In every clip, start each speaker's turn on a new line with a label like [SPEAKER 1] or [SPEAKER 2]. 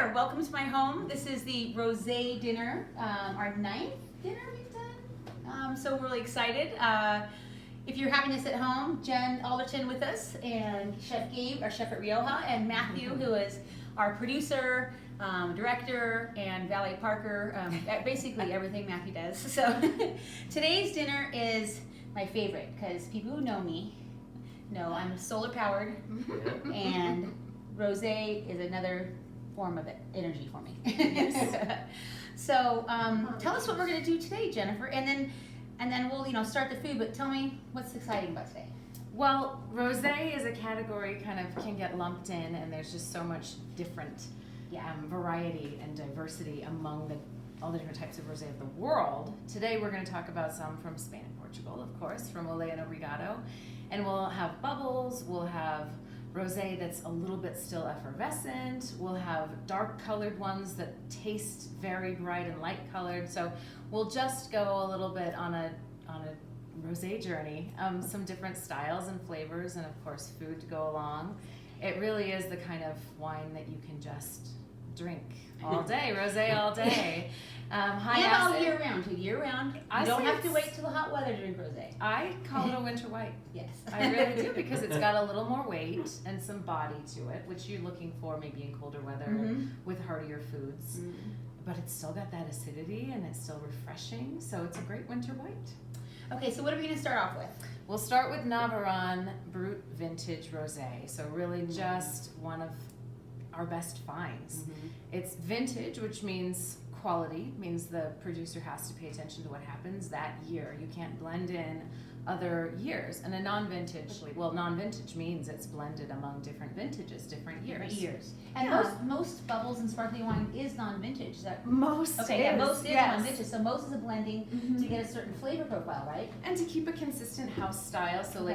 [SPEAKER 1] there, welcome to my home. This is the Rosé dinner, our 9th dinner we've done. So we're really excited. If you're having this at home, Jen Alderton with us, and Chef Gabe, our chef at Rioja, and Matthew, who is our producer, director, and valet parker, basically everything Matthew does. So today's dinner is my favorite because people who know me know I'm solar powered, and Rosé is another form of energy for me. So tell us what we're going to do today, Jennifer, and then we'll start the food. But tell me what's exciting about today.
[SPEAKER 2] Well, rosé is a category kind of can get lumped in, and there's just so much different variety and diversity among all the different types of rosé of the world. Today we're going to talk about some from Spain and Portugal, of course, from Olé and Obrigado, and we'll have bubbles, we'll have rosé that's a little bit still effervescent, we'll have dark colored ones that taste very bright and light colored. So we'll just go a little bit on a rosé journey, some different styles and flavors, and of course food to go along. It really is the kind of wine that you can just drink all day, rosé all day. High
[SPEAKER 1] and
[SPEAKER 2] acid.
[SPEAKER 1] all year round, too. Year round. You don't have to wait till the hot weather to drink rosé.
[SPEAKER 2] I call it a winter white.
[SPEAKER 1] Yes.
[SPEAKER 2] I really do, because it's got a little more weight and some body to it, which you're looking for maybe in colder weather with heartier foods. But it's still got that acidity and it's still refreshing, so it's a great winter white.
[SPEAKER 1] Okay, so what are we going to start off with?
[SPEAKER 2] We'll start with Navaron Brut Vintage Rosé. So really just one of our best finds. It's vintage, which means quality, means the producer has to pay attention to what happens that year. You can't blend in other years. And a non-vintage means it's blended among different vintages, different years.
[SPEAKER 1] And most bubbles and sparkling wine is non-vintage. Is that
[SPEAKER 2] most
[SPEAKER 1] okay?
[SPEAKER 2] Is,
[SPEAKER 1] Yeah, most is
[SPEAKER 2] yes.
[SPEAKER 1] non-vintage. So most is a blending to get a certain flavor profile, right?
[SPEAKER 2] And to keep a consistent house style. So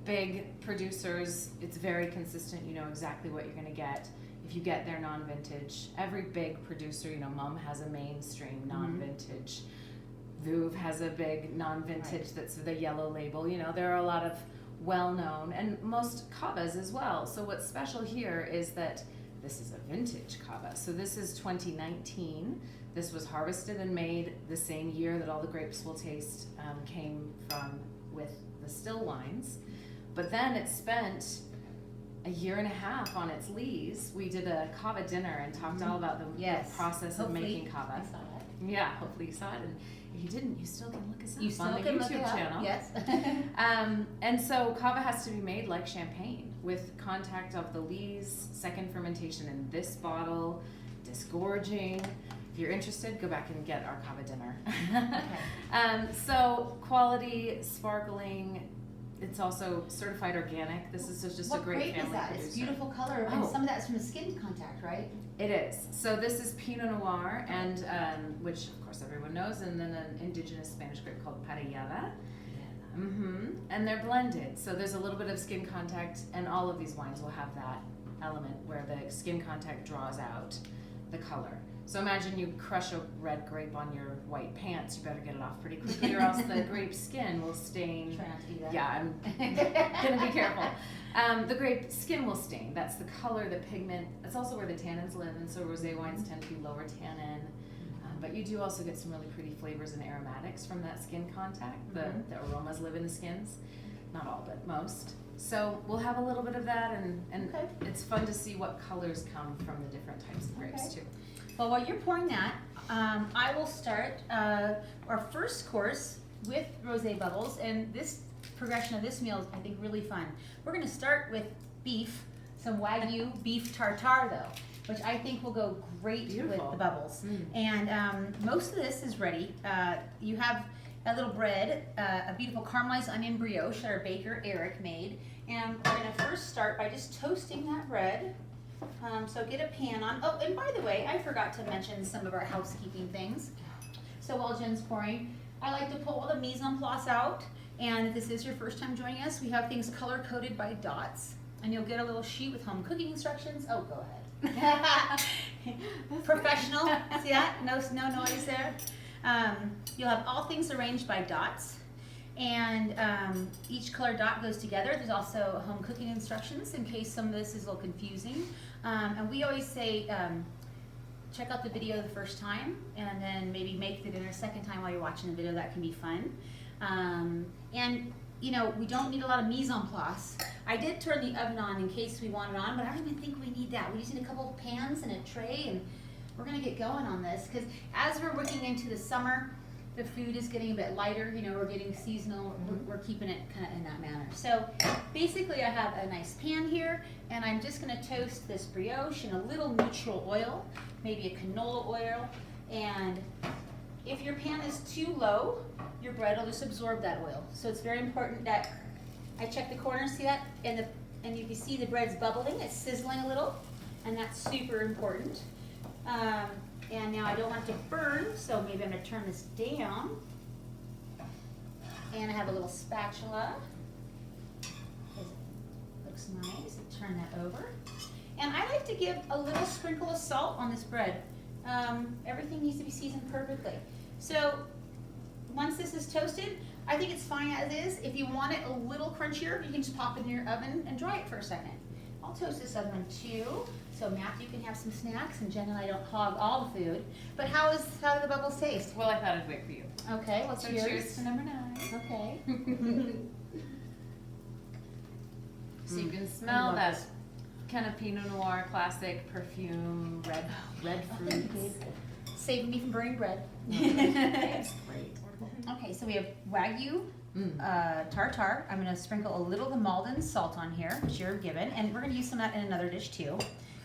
[SPEAKER 2] big producers, it's very consistent. You know exactly what you're going to get. If you get their non-vintage, every big producer, Mum has a mainstream non-vintage. Veuve has a big non-vintage that's the yellow label. There are a lot of well-known, and most Kavas as well. So what's special here is that this is a vintage Kava. So this is 2019. This was harvested and made the same year that all the grapes we'll taste came from with the still wines. But then it spent a year and a half on its lees. We did a Kava dinner and talked all about the process of making Kava.
[SPEAKER 1] I saw that.
[SPEAKER 2] Yeah, hopefully you saw it. And if you didn't, you still can look us up
[SPEAKER 1] You still
[SPEAKER 2] on the
[SPEAKER 1] can
[SPEAKER 2] YouTube
[SPEAKER 1] look it up.
[SPEAKER 2] channel.
[SPEAKER 1] Yes.
[SPEAKER 2] And so Kava has to be made like champagne, with contact of the lees, second fermentation in this bottle, disgorging. If you're interested, go back and get our Kava dinner.
[SPEAKER 1] Okay.
[SPEAKER 2] So quality, sparkling. It's also certified organic. This is just a great family
[SPEAKER 1] that?
[SPEAKER 2] producer.
[SPEAKER 1] It's beautiful color, and some of that's from the skin contact, right?
[SPEAKER 2] It is. So this is Pinot Noir, and which of course everyone knows, and then an indigenous Spanish grape called Parellada. And they're blended. So there's a little bit of skin contact, and all of these wines will have that element where the skin contact draws out the color. So imagine you crush a red grape on your white pants. You better get it off pretty quickly, or else the grape skin will stain.
[SPEAKER 1] Try not to do that.
[SPEAKER 2] Yeah, I'm gonna be careful. The grape skin will stain. That's the color, the pigment. That's also where the tannins live, and so rosé wines tend to be lower tannin. But you do also get some really pretty flavors and aromatics from that skin contact. The aromas live in the skins. Not all, but most. So we'll have a little bit of that, and it's fun to see what colors come from the different types of grapes too.
[SPEAKER 1] Well, while you're pouring that, I will start our first course with rosé bubbles, and this progression of this meal is, I think, really fun. We're going to start with beef, some Wagyu beef tartare, though, which I think will go great with the bubbles. And most of this is ready. You have a little bread, a beautiful caramelized onion brioche that our baker Eric made, and we're going to first start by just toasting that bread. So get a pan on. Oh, and by the way, I forgot to mention some of our housekeeping things. So while Jen's pouring, I like to pull all the mise en place out. And if this is your first time joining us, we have things color-coded by dots. And you'll get a little sheet with home cooking instructions. Oh, go ahead. Professional. See that? No noise there. You'll have all things arranged by dots. And each color dot goes together. There's also home cooking instructions in case some of this is a little confusing. And we always say, check out the video the first time, and then maybe make the dinner a second time while you're watching the video. That can be fun. And you know, we don't need a lot of mise en place. I did turn the oven on in case we want it on, but I don't even think we need that. We just need a couple of pans and a tray, and we're gonna get going on this, because as we're working into the summer, the food is getting a bit lighter, you know, we're getting seasonal, we're keeping it kind of in that manner. So basically I have a nice pan here, and I'm just gonna toast this brioche in a little neutral oil, maybe a canola oil, and if your pan is too low, your bread will just absorb that oil. So it's very important that I check the corners, see that? And you can see the bread's bubbling, it's sizzling a little, and that's super important. And now I don't want it to burn, so maybe I'm gonna turn this down. And I have a little spatula. It looks nice, turn that over. And I like to give a little sprinkle of salt on this bread. Everything needs to be seasoned perfectly. So once this is toasted, I think it's fine as is. If you want it a little crunchier, you can just pop it in your oven and dry it for a second. I'll toast this other one too, so Matthew can have some snacks, and Jen and I don't hog all the food. But how do the bubbles taste?
[SPEAKER 2] Well, I thought I'd wait for you.
[SPEAKER 1] Okay, what's yours?
[SPEAKER 2] Cheers to number 9.
[SPEAKER 1] Okay.
[SPEAKER 2] So you can smell that kind of Pinot Noir classic perfume, red fruits.
[SPEAKER 1] Saving me from burning bread.
[SPEAKER 2] That's great.
[SPEAKER 1] Okay, so we have Wagyu Tartare. I'm going to sprinkle a little of the Maldon salt on here, which you're given, and we're going to use some of that in another dish too.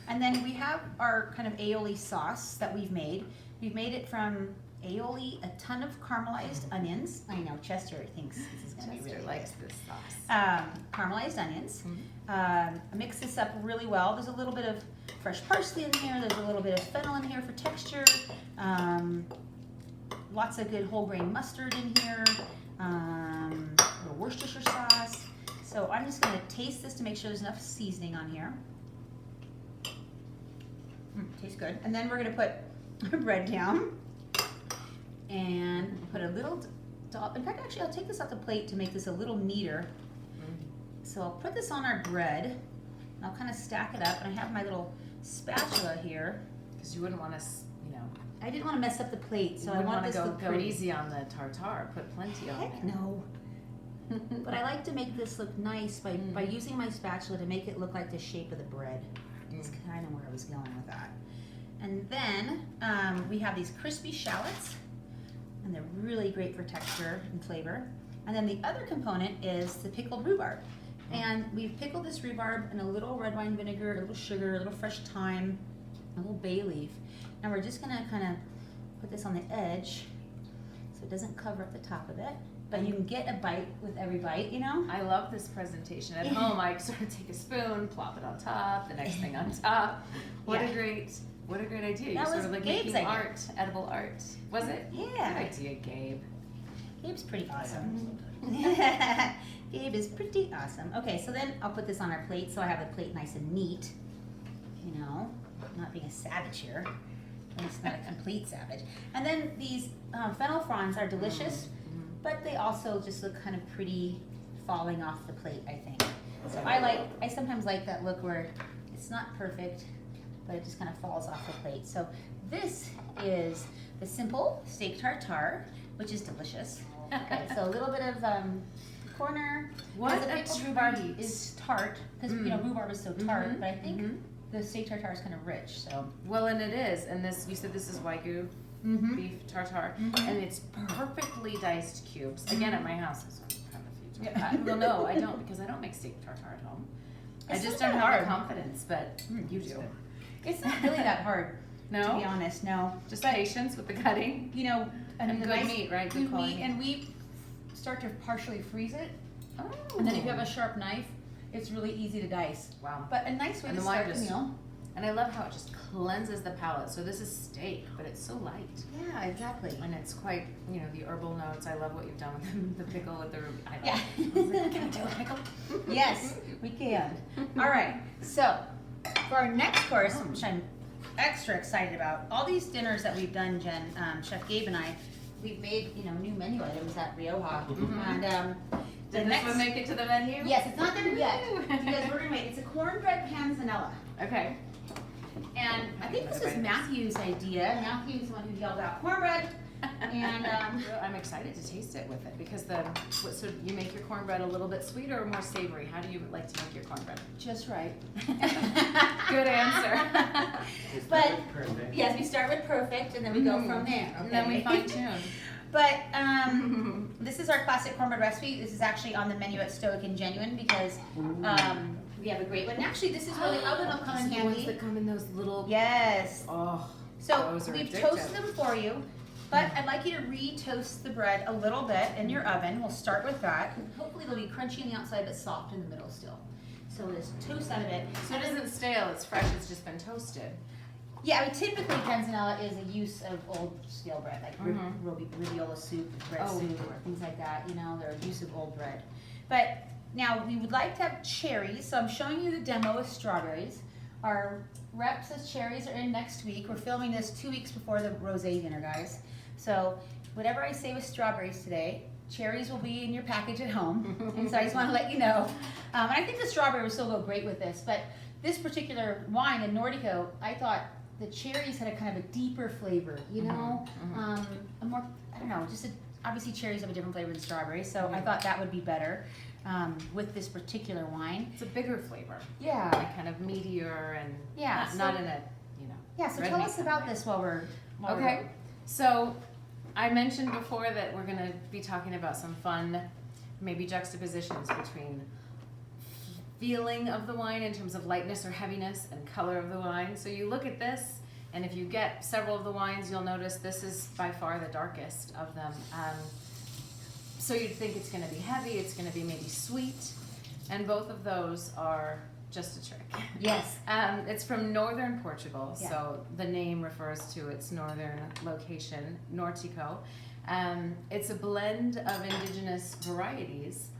[SPEAKER 1] And then we have our kind of aioli sauce that we've made. We've made it from aioli, a ton of caramelized onions. I know, Chester thinks this is going to be really
[SPEAKER 2] likes
[SPEAKER 1] good.
[SPEAKER 2] this sauce.
[SPEAKER 1] Caramelized onions. Mix this up really well. There's a little bit of fresh parsley in here. There's a little bit of fennel in here for texture. Lots of good whole grain mustard in here. A little Worcestershire sauce. So I'm just going to taste this to make sure there's enough seasoning on here. Tastes good. And then we're going to put our bread down and put a little dollop. In fact, actually, I'll take this off the plate to make this a little neater. So I'll put this on our bread, and I'll kind of stack it up. And I have my little spatula here.
[SPEAKER 2] Because you wouldn't want to,
[SPEAKER 1] I didn't want to mess up the plate, so I want this to look
[SPEAKER 2] go
[SPEAKER 1] pretty.
[SPEAKER 2] easy on the tartare. Put plenty on
[SPEAKER 1] Heck
[SPEAKER 2] there.
[SPEAKER 1] no. But I like to make this look nice by using my spatula to make it look like the shape of the bread. That's kind of where I was going with that. And then we have these crispy shallots, and they're really great for texture and flavor. And then the other component is the pickled rhubarb. And we've pickled this rhubarb in a little red wine vinegar, a little sugar, a little fresh thyme, a little bay leaf. And we're just gonna kind of put this on the edge so it doesn't cover up the top of it. But you can get a bite with every bite, you know?
[SPEAKER 2] I love this presentation. At home, I sort of take a spoon, plop it on top, the next thing on top. What a great idea. You're sort of like
[SPEAKER 1] Gabe's
[SPEAKER 2] making
[SPEAKER 1] idea.
[SPEAKER 2] art, edible art. Was it?
[SPEAKER 1] Yeah.
[SPEAKER 2] Good idea, Gabe.
[SPEAKER 1] Gabe's pretty awesome. Gabe is pretty awesome. Okay, so then I'll put this on our plate so I have the plate nice and neat. You know, not being a savage here. It's not a complete savage. And then these fennel fronds are delicious, but they also just look kind of pretty falling off the plate, I think. So I sometimes like that look where it's not perfect, but it just kind of falls off the plate. So this is the simple steak tartare, which is delicious. Okay, so a little bit of corner.
[SPEAKER 2] What
[SPEAKER 1] the
[SPEAKER 2] a
[SPEAKER 1] pickled rhubarb
[SPEAKER 2] treat.
[SPEAKER 1] is tart, because you know rhubarb is so tart, but I think the steak tartare is kind of rich, so.
[SPEAKER 2] Well, and it is. And this, you said this is Wagyu beef tartare, and it's perfectly diced cubes. Again, at my house, it's kind of a few. Well, no, I don't, because I don't make steak tartare at home.
[SPEAKER 1] It's
[SPEAKER 2] I just
[SPEAKER 1] not
[SPEAKER 2] don't
[SPEAKER 1] that
[SPEAKER 2] have the
[SPEAKER 1] hard.
[SPEAKER 2] confidence, but you do.
[SPEAKER 1] It's not really that hard, to be
[SPEAKER 2] No?
[SPEAKER 1] honest, no.
[SPEAKER 2] Just patience with the cutting.
[SPEAKER 1] You know,
[SPEAKER 2] And
[SPEAKER 1] the
[SPEAKER 2] good meat, right? Good
[SPEAKER 1] Good
[SPEAKER 2] quality
[SPEAKER 1] meat,
[SPEAKER 2] meat.
[SPEAKER 1] and we start to partially freeze it,
[SPEAKER 2] Oh.
[SPEAKER 1] and then if you have a sharp knife, it's really easy to dice.
[SPEAKER 2] Wow.
[SPEAKER 1] But a nice way
[SPEAKER 2] And
[SPEAKER 1] to
[SPEAKER 2] the wine
[SPEAKER 1] start the
[SPEAKER 2] just-
[SPEAKER 1] meal.
[SPEAKER 2] And I love how it just cleanses the palate. So this is steak, but it's so light.
[SPEAKER 1] Yeah, exactly.
[SPEAKER 2] And it's quite, the herbal notes. I love what you've done with the pickle with the ruby.
[SPEAKER 1] Yeah.
[SPEAKER 2] Can we do a pickle?
[SPEAKER 1] Yes, we can. All right, so for our next course, which I'm extra excited about, all these dinners that we've done, Jen, Chef Gabe and I, we've made new menu items at Rioja, and the
[SPEAKER 2] Did this one make it to the menu?
[SPEAKER 1] Yes, it's not there yet because we're gonna make it's a cornbread panzanella.
[SPEAKER 2] Okay.
[SPEAKER 1] And I think this is Matthew's idea. Matthew's the one who yelled out cornbread. And
[SPEAKER 2] I'm excited to taste it with it because so you make your cornbread a little bit sweeter or more savory? How do you like to make your cornbread?
[SPEAKER 1] just right.
[SPEAKER 2] Good answer.
[SPEAKER 1] But yes, we start with perfect and then we go from there. Okay?
[SPEAKER 2] And then we fine tune.
[SPEAKER 1] But this is our classic cornbread recipe. This is actually on the menu at Stoic and Genuine because we have a great one. And actually, this is where the oven will come in
[SPEAKER 2] The ones
[SPEAKER 1] handy.
[SPEAKER 2] that come in those little.
[SPEAKER 1] Yes.
[SPEAKER 2] Oh.
[SPEAKER 1] So
[SPEAKER 2] those are
[SPEAKER 1] we've
[SPEAKER 2] addictive.
[SPEAKER 1] toasted them for you, but I'd like you to re-toast the bread a little bit in your oven. We'll start with that. Hopefully they'll be crunchy on the outside but soft in the middle still. So we'll just toast that a bit.
[SPEAKER 2] So it isn't stale, it's fresh, it's just been toasted.
[SPEAKER 1] Yeah, I mean, typically panzanella is a use of old stale bread, like raviola soup, bread soup, or things like that. You know, they're a use of old bread. But now we would like to have cherries, so I'm showing you the demo with strawberries. Our rep says cherries are in next week. We're filming this 2 weeks before the rosé dinner, guys. So whatever I say with strawberries today, cherries will be in your package at home. And so I just want to let you know. And I think the strawberry will still go great with this, but this particular wine in Nordico, I thought the cherries had a kind of a deeper flavor, you know? A more, I don't know, obviously cherries have a different flavor than strawberries, so I thought that would be better with this particular wine.
[SPEAKER 2] It's a bigger flavor.
[SPEAKER 1] Yeah.
[SPEAKER 2] Like kind of meatier and not in a, you know.
[SPEAKER 1] Yeah, so tell us about this while we're
[SPEAKER 2] Okay. So I mentioned before that we're going to be talking about some fun, maybe juxtapositions between feeling of the wine in terms of lightness or heaviness and color of the wine. So you look at this, and if you get several of the wines, you'll notice this is by far the darkest of them. So you'd think it's going to be heavy, it's going to be maybe sweet, and both of those are just a trick.
[SPEAKER 1] Yes.
[SPEAKER 2] It's from northern Portugal,
[SPEAKER 1] Yeah.
[SPEAKER 2] so the name refers to its northern location, Nortico. It's a blend of indigenous varieties,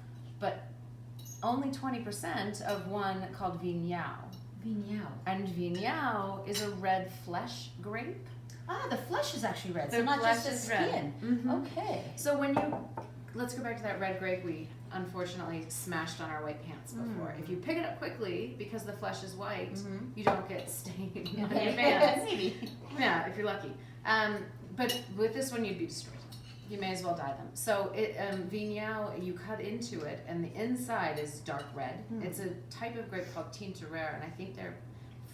[SPEAKER 2] but only 20% of one called Vinhão.
[SPEAKER 1] Vinhão.
[SPEAKER 2] And Vinhão is a red flesh grape.
[SPEAKER 1] Ah, the flesh is actually red, so
[SPEAKER 2] The
[SPEAKER 1] not
[SPEAKER 2] flesh
[SPEAKER 1] just the
[SPEAKER 2] is red.
[SPEAKER 1] skin.
[SPEAKER 2] Mhm.
[SPEAKER 1] Okay.
[SPEAKER 2] So let's go back to that red grape we unfortunately smashed on our white pants before. If you pick it up quickly, because the flesh is white, you don't get stain on your pants.
[SPEAKER 1] Maybe.
[SPEAKER 2] Yeah, if you're lucky. But with this one, you'd be destroyed. You may as well dye them. So Vinhão, you cut into it, and the inside is dark red. It's a type of grape called Tinta Rare, and I think they're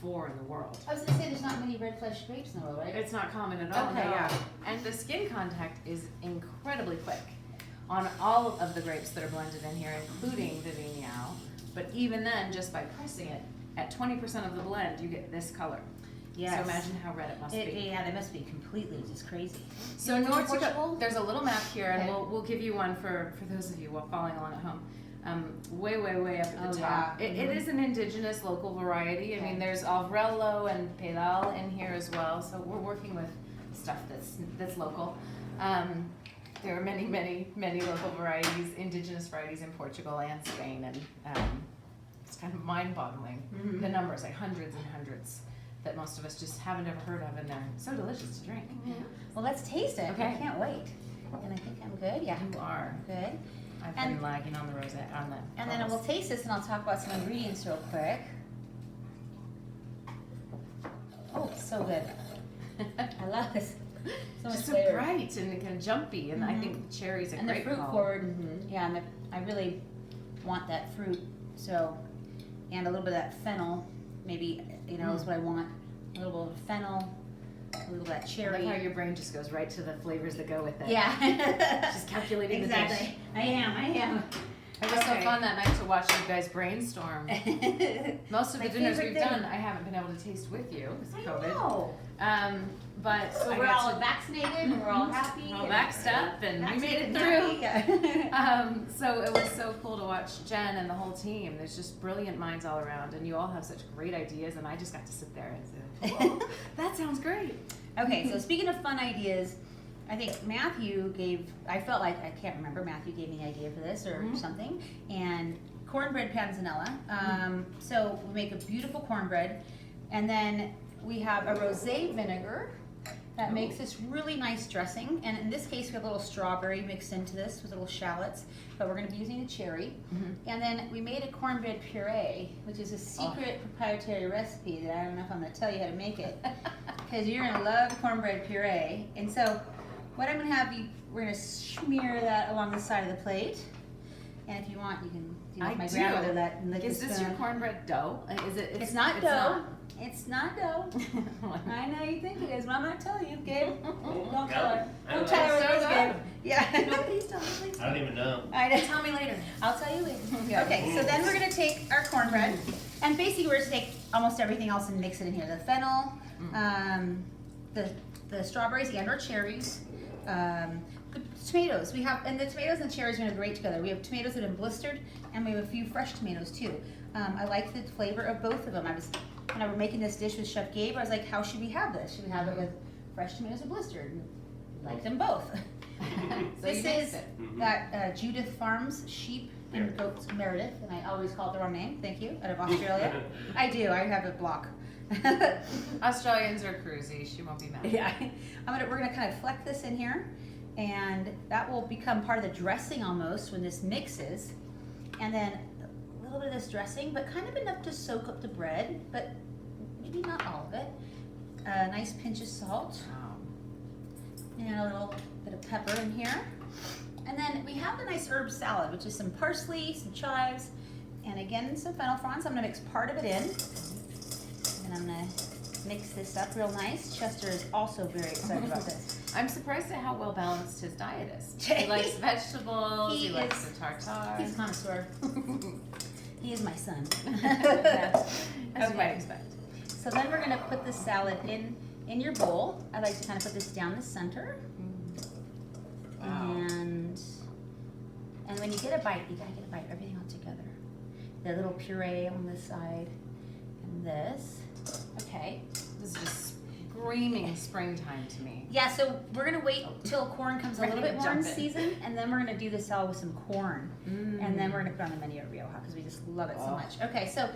[SPEAKER 2] 4 in the world.
[SPEAKER 1] I was going to say there's not many red flesh grapes in the world, right?
[SPEAKER 2] It's not common at all.
[SPEAKER 1] Okay,
[SPEAKER 2] no.
[SPEAKER 1] yeah.
[SPEAKER 2] And the skin contact is incredibly quick on all of the grapes that are blended in here, including the Vinhão. But even then, just by pressing it, at 20% of the blend, you get this color.
[SPEAKER 1] Yes.
[SPEAKER 2] So imagine how red it must be.
[SPEAKER 1] Yeah, they must be completely just crazy.
[SPEAKER 2] So Nortico, there's a little map here, and
[SPEAKER 1] Okay.
[SPEAKER 2] we'll give you one for those of you following along at home. Way up at the top.
[SPEAKER 1] Yeah.
[SPEAKER 2] It is an indigenous local variety. I mean, there's Alvarello and Pedal in here as well. So we're working with stuff that's local. There are many local varieties, indigenous varieties in Portugal and Spain, and it's kind of mind-boggling. The numbers, like hundreds and hundreds, that most of us just haven't ever heard of, and they're so delicious to drink.
[SPEAKER 1] Well, let's taste it.
[SPEAKER 2] Okay.
[SPEAKER 1] I can't wait. And I think I'm good. Yeah.
[SPEAKER 2] You are.
[SPEAKER 1] Good.
[SPEAKER 2] I've
[SPEAKER 1] And-
[SPEAKER 2] been lagging on the rosé, on the.
[SPEAKER 1] And then we'll taste this, and I'll talk about some ingredients real quick. Oh, it's so good. I love this. So much
[SPEAKER 2] Just so
[SPEAKER 1] flavor.
[SPEAKER 2] bright and kind of jumpy, and I think cherry's a
[SPEAKER 1] And the
[SPEAKER 2] great
[SPEAKER 1] fruit
[SPEAKER 2] call.
[SPEAKER 1] forward. Yeah, and I really want that fruit. So, and a little bit of that fennel, maybe, is what I want. A little bit of fennel, a little bit of that
[SPEAKER 2] I
[SPEAKER 1] cherry.
[SPEAKER 2] like how your brain just goes right to the flavors that go with it.
[SPEAKER 1] Yeah.
[SPEAKER 2] Just calculating
[SPEAKER 1] Exactly.
[SPEAKER 2] the dish.
[SPEAKER 1] I am.
[SPEAKER 2] It was so fun that night to watch you guys brainstorm. Most of
[SPEAKER 1] My
[SPEAKER 2] the dinners
[SPEAKER 1] favorite
[SPEAKER 2] we've
[SPEAKER 1] thing.
[SPEAKER 2] done, I haven't been able to taste with you because of
[SPEAKER 1] I
[SPEAKER 2] COVID.
[SPEAKER 1] know.
[SPEAKER 2] But
[SPEAKER 1] So
[SPEAKER 2] I
[SPEAKER 1] we're
[SPEAKER 2] got
[SPEAKER 1] all
[SPEAKER 2] to-
[SPEAKER 1] vaccinated, and we're all happy.
[SPEAKER 2] We're all
[SPEAKER 1] and
[SPEAKER 2] vaxxed up, and we made it
[SPEAKER 1] vaccinated and
[SPEAKER 2] through.
[SPEAKER 1] happy.
[SPEAKER 2] So it was so cool to watch Jen and the whole team. There's just brilliant minds all around, and you all have such great ideas, and I just got to sit there and say, oh, that sounds great.
[SPEAKER 1] Okay, so speaking of fun ideas, I think Matthew I felt like, I can't remember, Matthew gave me the idea for this or something, and cornbread panzanella. So we make a beautiful cornbread, and then we have a rosé vinegar, that makes this really nice dressing. And in this case, we have a little strawberry mixed into this with little shallots, but we're gonna be using a cherry. And then we made a cornbread puree, which is a secret proprietary recipe that I don't know if I'm gonna tell you how to make it, because you're gonna love cornbread puree. And so what I'm gonna have you, we're gonna smear that along the side of the plate. And if you want, you can do like my grandmother that. And lick
[SPEAKER 2] Is
[SPEAKER 1] the
[SPEAKER 2] this
[SPEAKER 1] spoon.
[SPEAKER 2] your cornbread dough? Is it?
[SPEAKER 1] It's not dough. It's not dough. I know you think it is, but I'm not telling you, Gabe. Don't tell her. Don't tell her what it is, Gabe. Yeah.
[SPEAKER 2] No, please don't. Please
[SPEAKER 3] I don't even know.
[SPEAKER 1] I know.
[SPEAKER 2] tell me later.
[SPEAKER 1] I'll tell you later. Okay, so then we're gonna take our cornbread, and basically we're just gonna take almost everything else and mix it in here. The fennel, the strawberries and/or cherries, the tomatoes. We have, and the tomatoes and the cherries are gonna go great together. We have tomatoes that have been blistered, and we have a few fresh tomatoes too. I like the flavor of both of them. When I was making this dish with Chef Gabe, I was like, how should we have this? Should we have it with fresh tomatoes or blistered? And I like them both.
[SPEAKER 2] So
[SPEAKER 1] This
[SPEAKER 2] you mix
[SPEAKER 1] is
[SPEAKER 2] it.
[SPEAKER 1] that Judith Farms sheep and goats Meredith, and I always call it the wrong name. Thank you. Out of Australia, I do. I have a block.
[SPEAKER 2] Australians are cruisy. She won't be mad.
[SPEAKER 1] Yeah, we're gonna kind of fleck this in here, and that will become part of the dressing almost when this mixes, and then a little bit of this dressing, but kind of enough to soak up the bread, but maybe not all of it. A nice pinch of salt.
[SPEAKER 2] Wow.
[SPEAKER 1] And a little bit of pepper in here. And then we have the nice herb salad, which is some parsley, some chives, and again, some fennel fronds. I'm gonna mix part of it in. And I'm gonna mix this up real nice. Chester is also very excited about this.
[SPEAKER 2] I'm surprised at how well balanced his diet is. He likes vegetables, he likes the tartare.
[SPEAKER 1] He's a connoisseur. He is my son.
[SPEAKER 2] As you might
[SPEAKER 1] Okay.
[SPEAKER 2] expect.
[SPEAKER 1] So then we're gonna put the salad in your bowl. I like to kind of put this down the center.
[SPEAKER 2] Wow.
[SPEAKER 1] And when you get a bite, you gotta get a bite of everything all together. The little puree on this side, and this. Okay.
[SPEAKER 2] This is just screaming springtime to me.
[SPEAKER 1] Yeah, so we're gonna wait till corn comes a
[SPEAKER 2] Ready
[SPEAKER 1] little
[SPEAKER 2] to
[SPEAKER 1] bit more in
[SPEAKER 2] jump in.
[SPEAKER 1] season, and then we're gonna do the salad with some corn. And then we're gonna put it on the menu at Rioja, because we just love it so
[SPEAKER 2] Oh.
[SPEAKER 1] much. Okay, so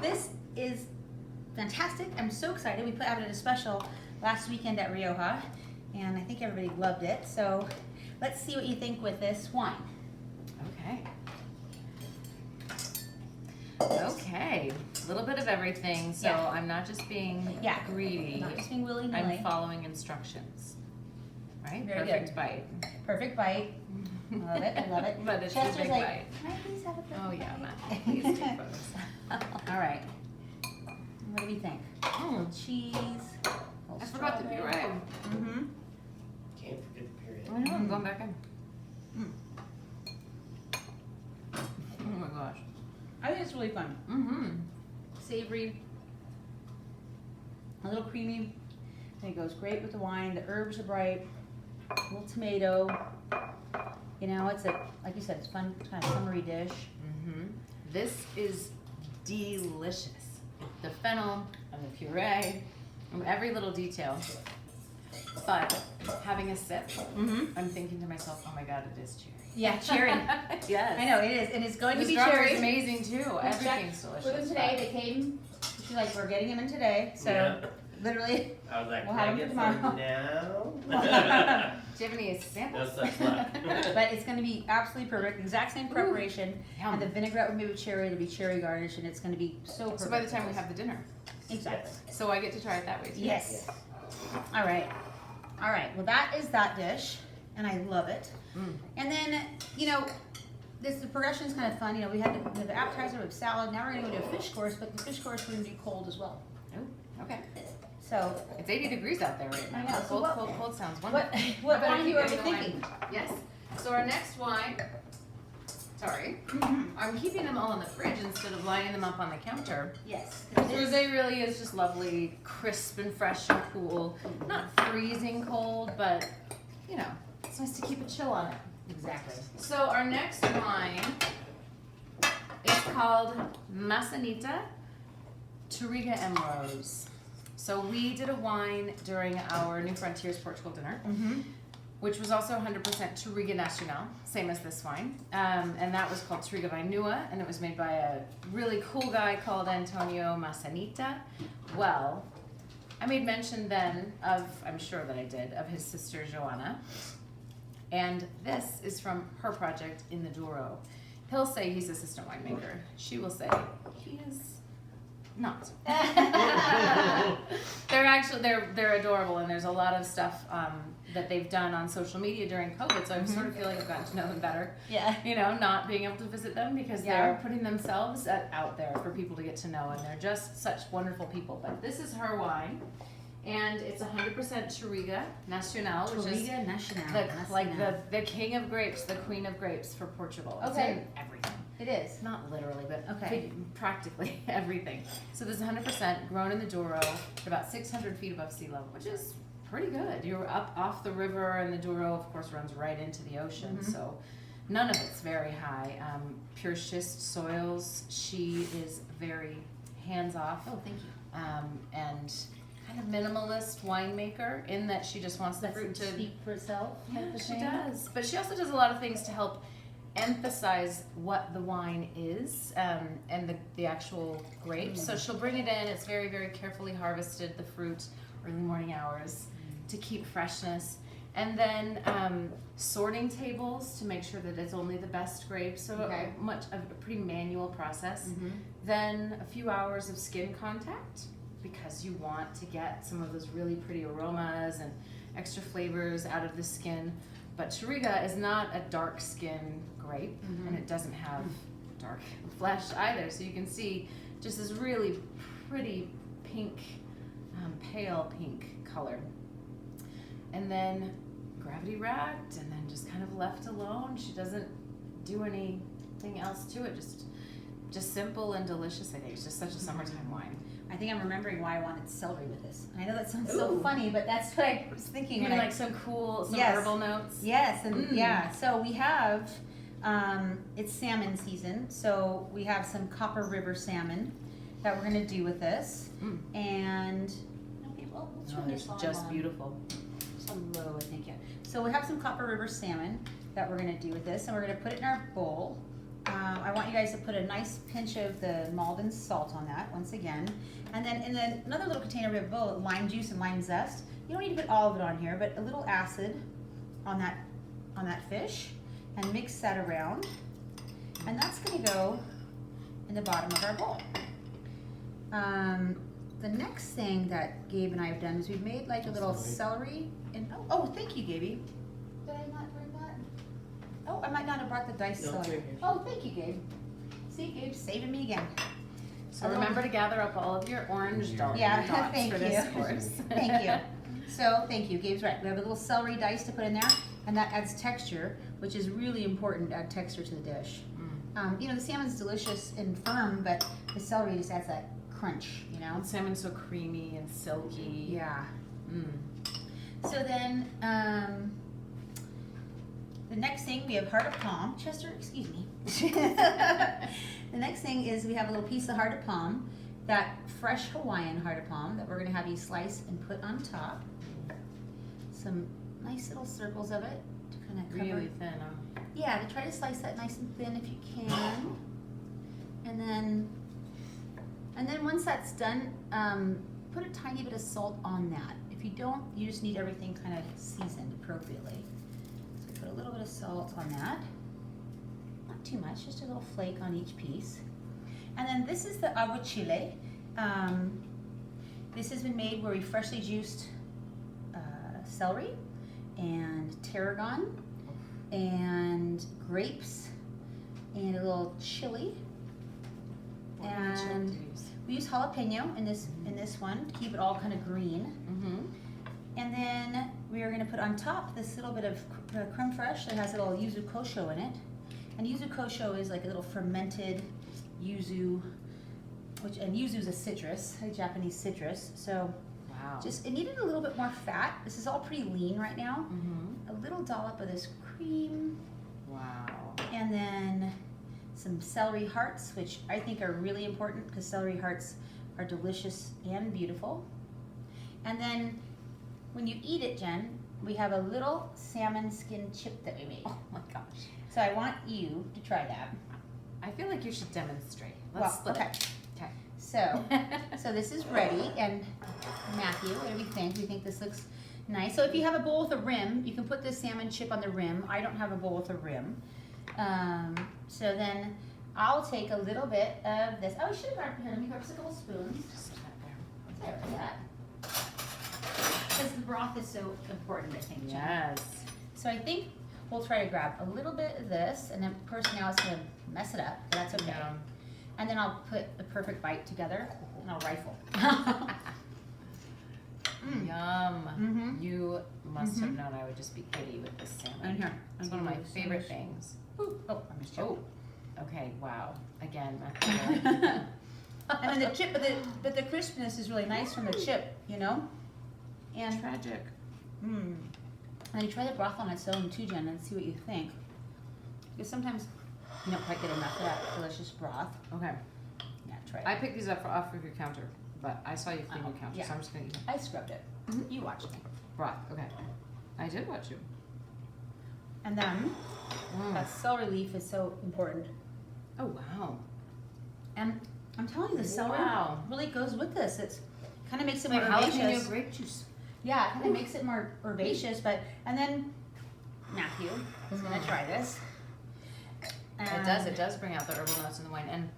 [SPEAKER 1] this is fantastic. I'm so excited. We put out a special last weekend at Rioja, and I think everybody loved it. So let's see what you think with this wine.
[SPEAKER 2] Okay. Okay. A little bit of everything, so
[SPEAKER 1] Yeah.
[SPEAKER 2] I'm not just being
[SPEAKER 1] Yeah.
[SPEAKER 2] greedy.
[SPEAKER 1] Not just being willy-nilly.
[SPEAKER 2] I'm following instructions. Right?
[SPEAKER 1] Very
[SPEAKER 2] Perfect
[SPEAKER 1] good.
[SPEAKER 2] bite.
[SPEAKER 1] Perfect bite. Love it. I love it.
[SPEAKER 2] But it's
[SPEAKER 1] Chester's
[SPEAKER 2] a big
[SPEAKER 1] like,
[SPEAKER 2] bite.
[SPEAKER 1] can I please have a perfect
[SPEAKER 2] Oh yeah,
[SPEAKER 1] bite?"
[SPEAKER 2] Matt. Please take photos.
[SPEAKER 1] All right. What do we think?
[SPEAKER 2] Mm.
[SPEAKER 1] Cheese.
[SPEAKER 2] I forgot the puree.
[SPEAKER 1] Mm-hmm.
[SPEAKER 3] Can't forget the period.
[SPEAKER 2] I know, I'm going back in.
[SPEAKER 1] Mm.
[SPEAKER 2] Oh my gosh.
[SPEAKER 1] I think it's really fun.
[SPEAKER 2] Mm-hmm.
[SPEAKER 1] Savory, a little creamy, and it goes great with the wine. The herbs are bright, a little tomato. You know, it's like you said, it's fun, kind of summery dish.
[SPEAKER 2] Mm-hmm. This is delicious. The fennel and the puree, and every little detail. But having a sip,
[SPEAKER 1] Mm-hmm.
[SPEAKER 2] I'm thinking to myself, oh my god, it is cherry.
[SPEAKER 1] Yeah, cherry.
[SPEAKER 2] Yes.
[SPEAKER 1] I know it is, and it's going
[SPEAKER 2] The
[SPEAKER 1] to be
[SPEAKER 2] strawberry's
[SPEAKER 1] cherry.
[SPEAKER 2] amazing too. Everything's delicious.
[SPEAKER 1] For them today, they came. She's like, we're getting them in today, so
[SPEAKER 3] Yeah.
[SPEAKER 1] literally.
[SPEAKER 3] I was like,
[SPEAKER 1] We'll
[SPEAKER 3] can
[SPEAKER 1] have
[SPEAKER 3] I
[SPEAKER 1] them
[SPEAKER 3] get
[SPEAKER 1] tomorrow.
[SPEAKER 3] some now?
[SPEAKER 2] Do you have any
[SPEAKER 3] No
[SPEAKER 2] samples?
[SPEAKER 3] such luck.
[SPEAKER 1] But it's going to be absolutely perfect. Exact same preparation.
[SPEAKER 2] Yum.
[SPEAKER 1] And the vinaigrette will be with cherry. It'll be cherry garnish, and it's going to be so perfect.
[SPEAKER 2] So by the time we have the dinner.
[SPEAKER 1] Exactly.
[SPEAKER 2] So I get to try it that way too.
[SPEAKER 1] Yes. All right. All right. Well, that is that dish, and I love it.
[SPEAKER 2] Mm.
[SPEAKER 1] And then, you know, the progression is kind of fun. You know, we had the appetizer with salad. Now we're going to go to a fish course, but the fish course we're going to do cold as well.
[SPEAKER 2] Oh, okay.
[SPEAKER 1] So,
[SPEAKER 2] It's 80 degrees out there right now.
[SPEAKER 1] I know. So
[SPEAKER 2] Cold,
[SPEAKER 1] what-
[SPEAKER 2] cold, cold sounds
[SPEAKER 1] what
[SPEAKER 2] wonderful.
[SPEAKER 1] what
[SPEAKER 2] I better
[SPEAKER 1] wine
[SPEAKER 2] keep
[SPEAKER 1] are we
[SPEAKER 2] getting the wine.
[SPEAKER 1] thinking?
[SPEAKER 2] Yes. So our next wine, sorry, I'm keeping them all in the fridge instead of lining them up on the counter.
[SPEAKER 1] Yes.
[SPEAKER 2] Rosé really is just lovely, crisp and fresh and cool. Not freezing cold, but you know, it's nice to keep a chill on it.
[SPEAKER 1] Exactly.
[SPEAKER 2] So our next wine is called Manzanita, Touriga and Rose. So we did a wine during our New Frontiers Portugal dinner,
[SPEAKER 1] Mm-hmm.
[SPEAKER 2] which was also 100% Touriga Nacional, same as this wine. And that was called Touriga by Nua, and it was made by a really cool guy called Antonio Manzanita. Well, I made mention then of, I'm sure that I did, of his sister Joanna. And this is from her project in the Douro. He'll say he's assistant winemaker. She will say he is not. They're adorable, and there's a lot of stuff that they've done on social media during COVID, so I sort of feel like I've gotten to know them better.
[SPEAKER 1] Yeah.
[SPEAKER 2] You know, not being able to visit them because they're putting themselves out there for people to get to know, and they're just such wonderful people. But this is her wine, and it's 100% Touriga Nacional, which is
[SPEAKER 1] Touriga Nacional.
[SPEAKER 2] the king of grapes, the queen of grapes for Portugal. It's
[SPEAKER 1] Okay.
[SPEAKER 2] in everything.
[SPEAKER 1] It is.
[SPEAKER 2] Not literally, but
[SPEAKER 1] Okay.
[SPEAKER 2] practically everything. So this is 100% grown in the Douro at about 600 feet above sea level, which is pretty good. You're up off the river, and the Douro, of course, runs right into the ocean. So none of it's very high. Pure schist soils. She is very hands-off.
[SPEAKER 1] Oh, thank you.
[SPEAKER 2] And kind of minimalist winemaker in that she just wants the fruit to
[SPEAKER 1] speak for itself.
[SPEAKER 2] Yeah, she does. But she also does a lot of things to help emphasize what the wine is and the actual grapes. So she'll bring it in. It's very, very carefully harvested, the fruit, early morning hours to keep freshness. And then sorting tables to make sure that it's only the best grapes. So a pretty manual process. Then a few hours of skin contact because you want to get some of those really pretty aromas and extra flavors out of the skin. But Touriga is not a dark skin grape, and it doesn't have dark flesh either. So you can see just this really pretty pink, pale pink color. And then gravity racked, and then just kind of left alone. She doesn't do anything else to it. Just simple and delicious. I think it's just such a summertime wine.
[SPEAKER 1] I think I'm remembering why I wanted celery with this. I know that sounds so funny, but that's what I was thinking.
[SPEAKER 2] Maybe like some herbal notes.
[SPEAKER 1] Yes, and so we have, it's salmon season, so we have some Copper River salmon that we're gonna do with this. And, okay, well, let's turn this on.
[SPEAKER 2] Just beautiful.
[SPEAKER 1] So low, I think, yeah. So we have some Copper River salmon that we're gonna do with this, and we're gonna put it in our bowl. I want you guys to put a nice pinch of the Malden salt on that once again. And then in another little container we have a bowl of lime juice and lime zest. You don't need to put all of it on here, but a little acid on that fish, and mix that around. And that's gonna go in the bottom of our bowl. The next thing that Gabe and I have done is we've made like a little celery and thank you, Gabe. Did I not bring that? Oh, I might not have brought the diced celery. Oh, thank you, Gabe. See, Gabe's saving me again.
[SPEAKER 2] So remember to gather up all of your orange dots
[SPEAKER 1] thank
[SPEAKER 2] for
[SPEAKER 1] you.
[SPEAKER 2] this course.
[SPEAKER 1] Thank you. So, thank you. Gabe's right. We have a little celery dice to put in there, and that adds texture, which is really important to add texture to the dish. The salmon's delicious and firm, but the celery just adds that crunch,
[SPEAKER 2] And salmon's so creamy and silky.
[SPEAKER 1] Yeah. So then, the next thing, we have heart of palm. Chester, excuse me. The next thing is we have a little piece of heart of palm, that fresh Hawaiian heart of palm that we're gonna have you slice and put on top. Some nice little circles of it to kind of cover.
[SPEAKER 2] Really thin, huh?
[SPEAKER 1] Yeah, to try to slice that nice and thin if you can. And then once that's done, put a tiny bit of salt on that. If you don't, you just need everything kind of seasoned appropriately. So put a little bit of salt on that. Not too much, just a little flake on each piece. And then this is the aguachile. This has been made where we freshly juiced celery and tarragon and grapes and a little chili. And we use jalapeno in this one to keep it all kind of green. And then we are going to put on top this little bit of creme fraiche that has a little yuzu kosho in it. And yuzu kosho is like a little fermented yuzu, and yuzu is a citrus, a Japanese citrus. So it needed a little bit more fat. This is all pretty lean right now. A little dollop of this cream.
[SPEAKER 2] Wow.
[SPEAKER 1] And then some celery hearts, which I think are really important because celery hearts are delicious and beautiful. And then when you eat it, Jen, we have a little salmon skin chip that we made.
[SPEAKER 2] Oh my gosh.
[SPEAKER 1] So I want you to try that.
[SPEAKER 2] I feel like you should demonstrate. Let's split it.
[SPEAKER 1] Okay. So, so this is ready, and Matthew, what do we think? We think this looks nice. So if you have a bowl with a rim, you can put this salmon chip on the rim. I don't have a bowl with a rim. So then I'll take a little bit of this. Oh, I should have grabbed here. Let me grab a couple spoons.
[SPEAKER 2] Just set that there.
[SPEAKER 1] There, like that. Because the broth is so important, I think, Jen.
[SPEAKER 2] Yes.
[SPEAKER 1] So I think we'll try to grab a little bit of this, and then of course now it's gonna mess it up, but that's okay.
[SPEAKER 2] Yeah.
[SPEAKER 1] And then I'll put a perfect bite together, and I'll rifle. Mm.
[SPEAKER 2] Yum.
[SPEAKER 1] Mhm.
[SPEAKER 2] You must have
[SPEAKER 1] Mhm.
[SPEAKER 2] known I would just be giddy with this salmon.
[SPEAKER 1] And here,
[SPEAKER 2] It's
[SPEAKER 1] I'll
[SPEAKER 2] one of my
[SPEAKER 1] give you
[SPEAKER 2] favorite
[SPEAKER 1] some.
[SPEAKER 2] things.
[SPEAKER 1] Ooh, oh, I missed you.
[SPEAKER 2] Oh, okay, wow. Again,
[SPEAKER 1] And then the chip, but the crispness is really nice from the chip, you know? And
[SPEAKER 2] tragic.
[SPEAKER 1] and you try the broth on its own too, Jen, and see what you think. Because sometimes you don't quite get enough of that delicious broth.
[SPEAKER 2] Okay,
[SPEAKER 1] Yeah, try it.
[SPEAKER 2] I picked these up off of your counter, but I saw you clean your counter,
[SPEAKER 1] yeah.
[SPEAKER 2] so I'm just gonna eat them.
[SPEAKER 1] I scrubbed it. You watched me.
[SPEAKER 2] Broth, okay. I did watch you.
[SPEAKER 1] And then that celery leaf is so important.
[SPEAKER 2] Oh, wow.
[SPEAKER 1] And I'm telling you, the celery
[SPEAKER 2] Wow.
[SPEAKER 1] really goes with this. It's kind of makes it
[SPEAKER 2] Like
[SPEAKER 1] more
[SPEAKER 2] jalapeno
[SPEAKER 1] herbaceous.
[SPEAKER 2] grape juice.
[SPEAKER 1] Yeah, it kind of makes it more herbaceous. But and then Matthew is gonna try this.
[SPEAKER 2] It does bring out the herbal notes in the wine. And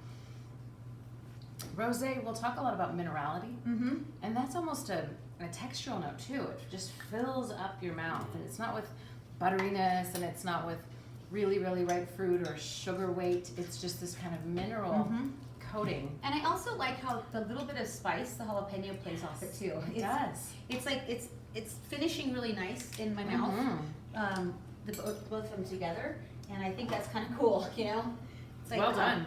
[SPEAKER 2] rosé, we'll talk a lot about minerality,
[SPEAKER 1] Mm-hmm.
[SPEAKER 2] and that's almost a textural note too. It just fills up your mouth, and it's not with butteriness, and it's not with really, really ripe fruit or sugar weight. It's just this kind of mineral
[SPEAKER 1] Mm-hmm.
[SPEAKER 2] coating.
[SPEAKER 1] And I also like how the little bit of spice, the jalapeno, plays off it too.
[SPEAKER 2] It does.
[SPEAKER 1] It's like it's finishing really nice in my mouth.
[SPEAKER 2] Mhm.
[SPEAKER 1] Both of them together, and I think that's kind of cool. You know, it's like,
[SPEAKER 2] Well done.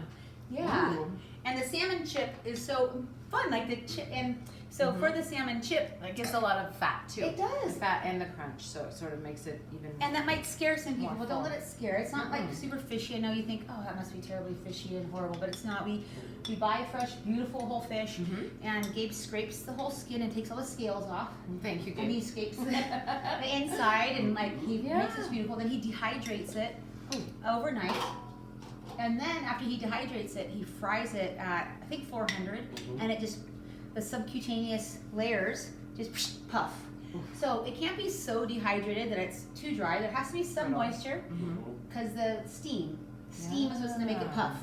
[SPEAKER 1] Yeah.
[SPEAKER 2] Ooh.
[SPEAKER 1] And the salmon chip is so fun, like the chip, and so for the salmon chip,
[SPEAKER 2] It gives a lot of fat too.
[SPEAKER 1] it does.
[SPEAKER 2] The fat and the crunch, so it sort of makes it even.
[SPEAKER 1] And that might scare some people,
[SPEAKER 2] More
[SPEAKER 1] but don't
[SPEAKER 2] full.
[SPEAKER 1] let it scare. It's not like
[SPEAKER 2] Mm-mm.
[SPEAKER 1] super fishy. I know you think, oh, that must be terribly fishy and horrible, but it's not. We buy fresh, beautiful whole fish,
[SPEAKER 2] Mhm.
[SPEAKER 1] and Gabe scrapes the whole skin and takes all the scales off,
[SPEAKER 2] Thank you,
[SPEAKER 1] and he
[SPEAKER 2] Gabe.
[SPEAKER 1] scrapes the inside, and like he
[SPEAKER 2] Yeah.
[SPEAKER 1] makes this beautiful. Then he dehydrates it overnight, and then after he dehydrates it, he fries it at I think 400, and it just the subcutaneous layers just puff. So it can't be so dehydrated that it's too dry. There has to be some
[SPEAKER 2] Right on.
[SPEAKER 1] moisture
[SPEAKER 2] Mhm.
[SPEAKER 1] because the steam is what's gonna make it puff.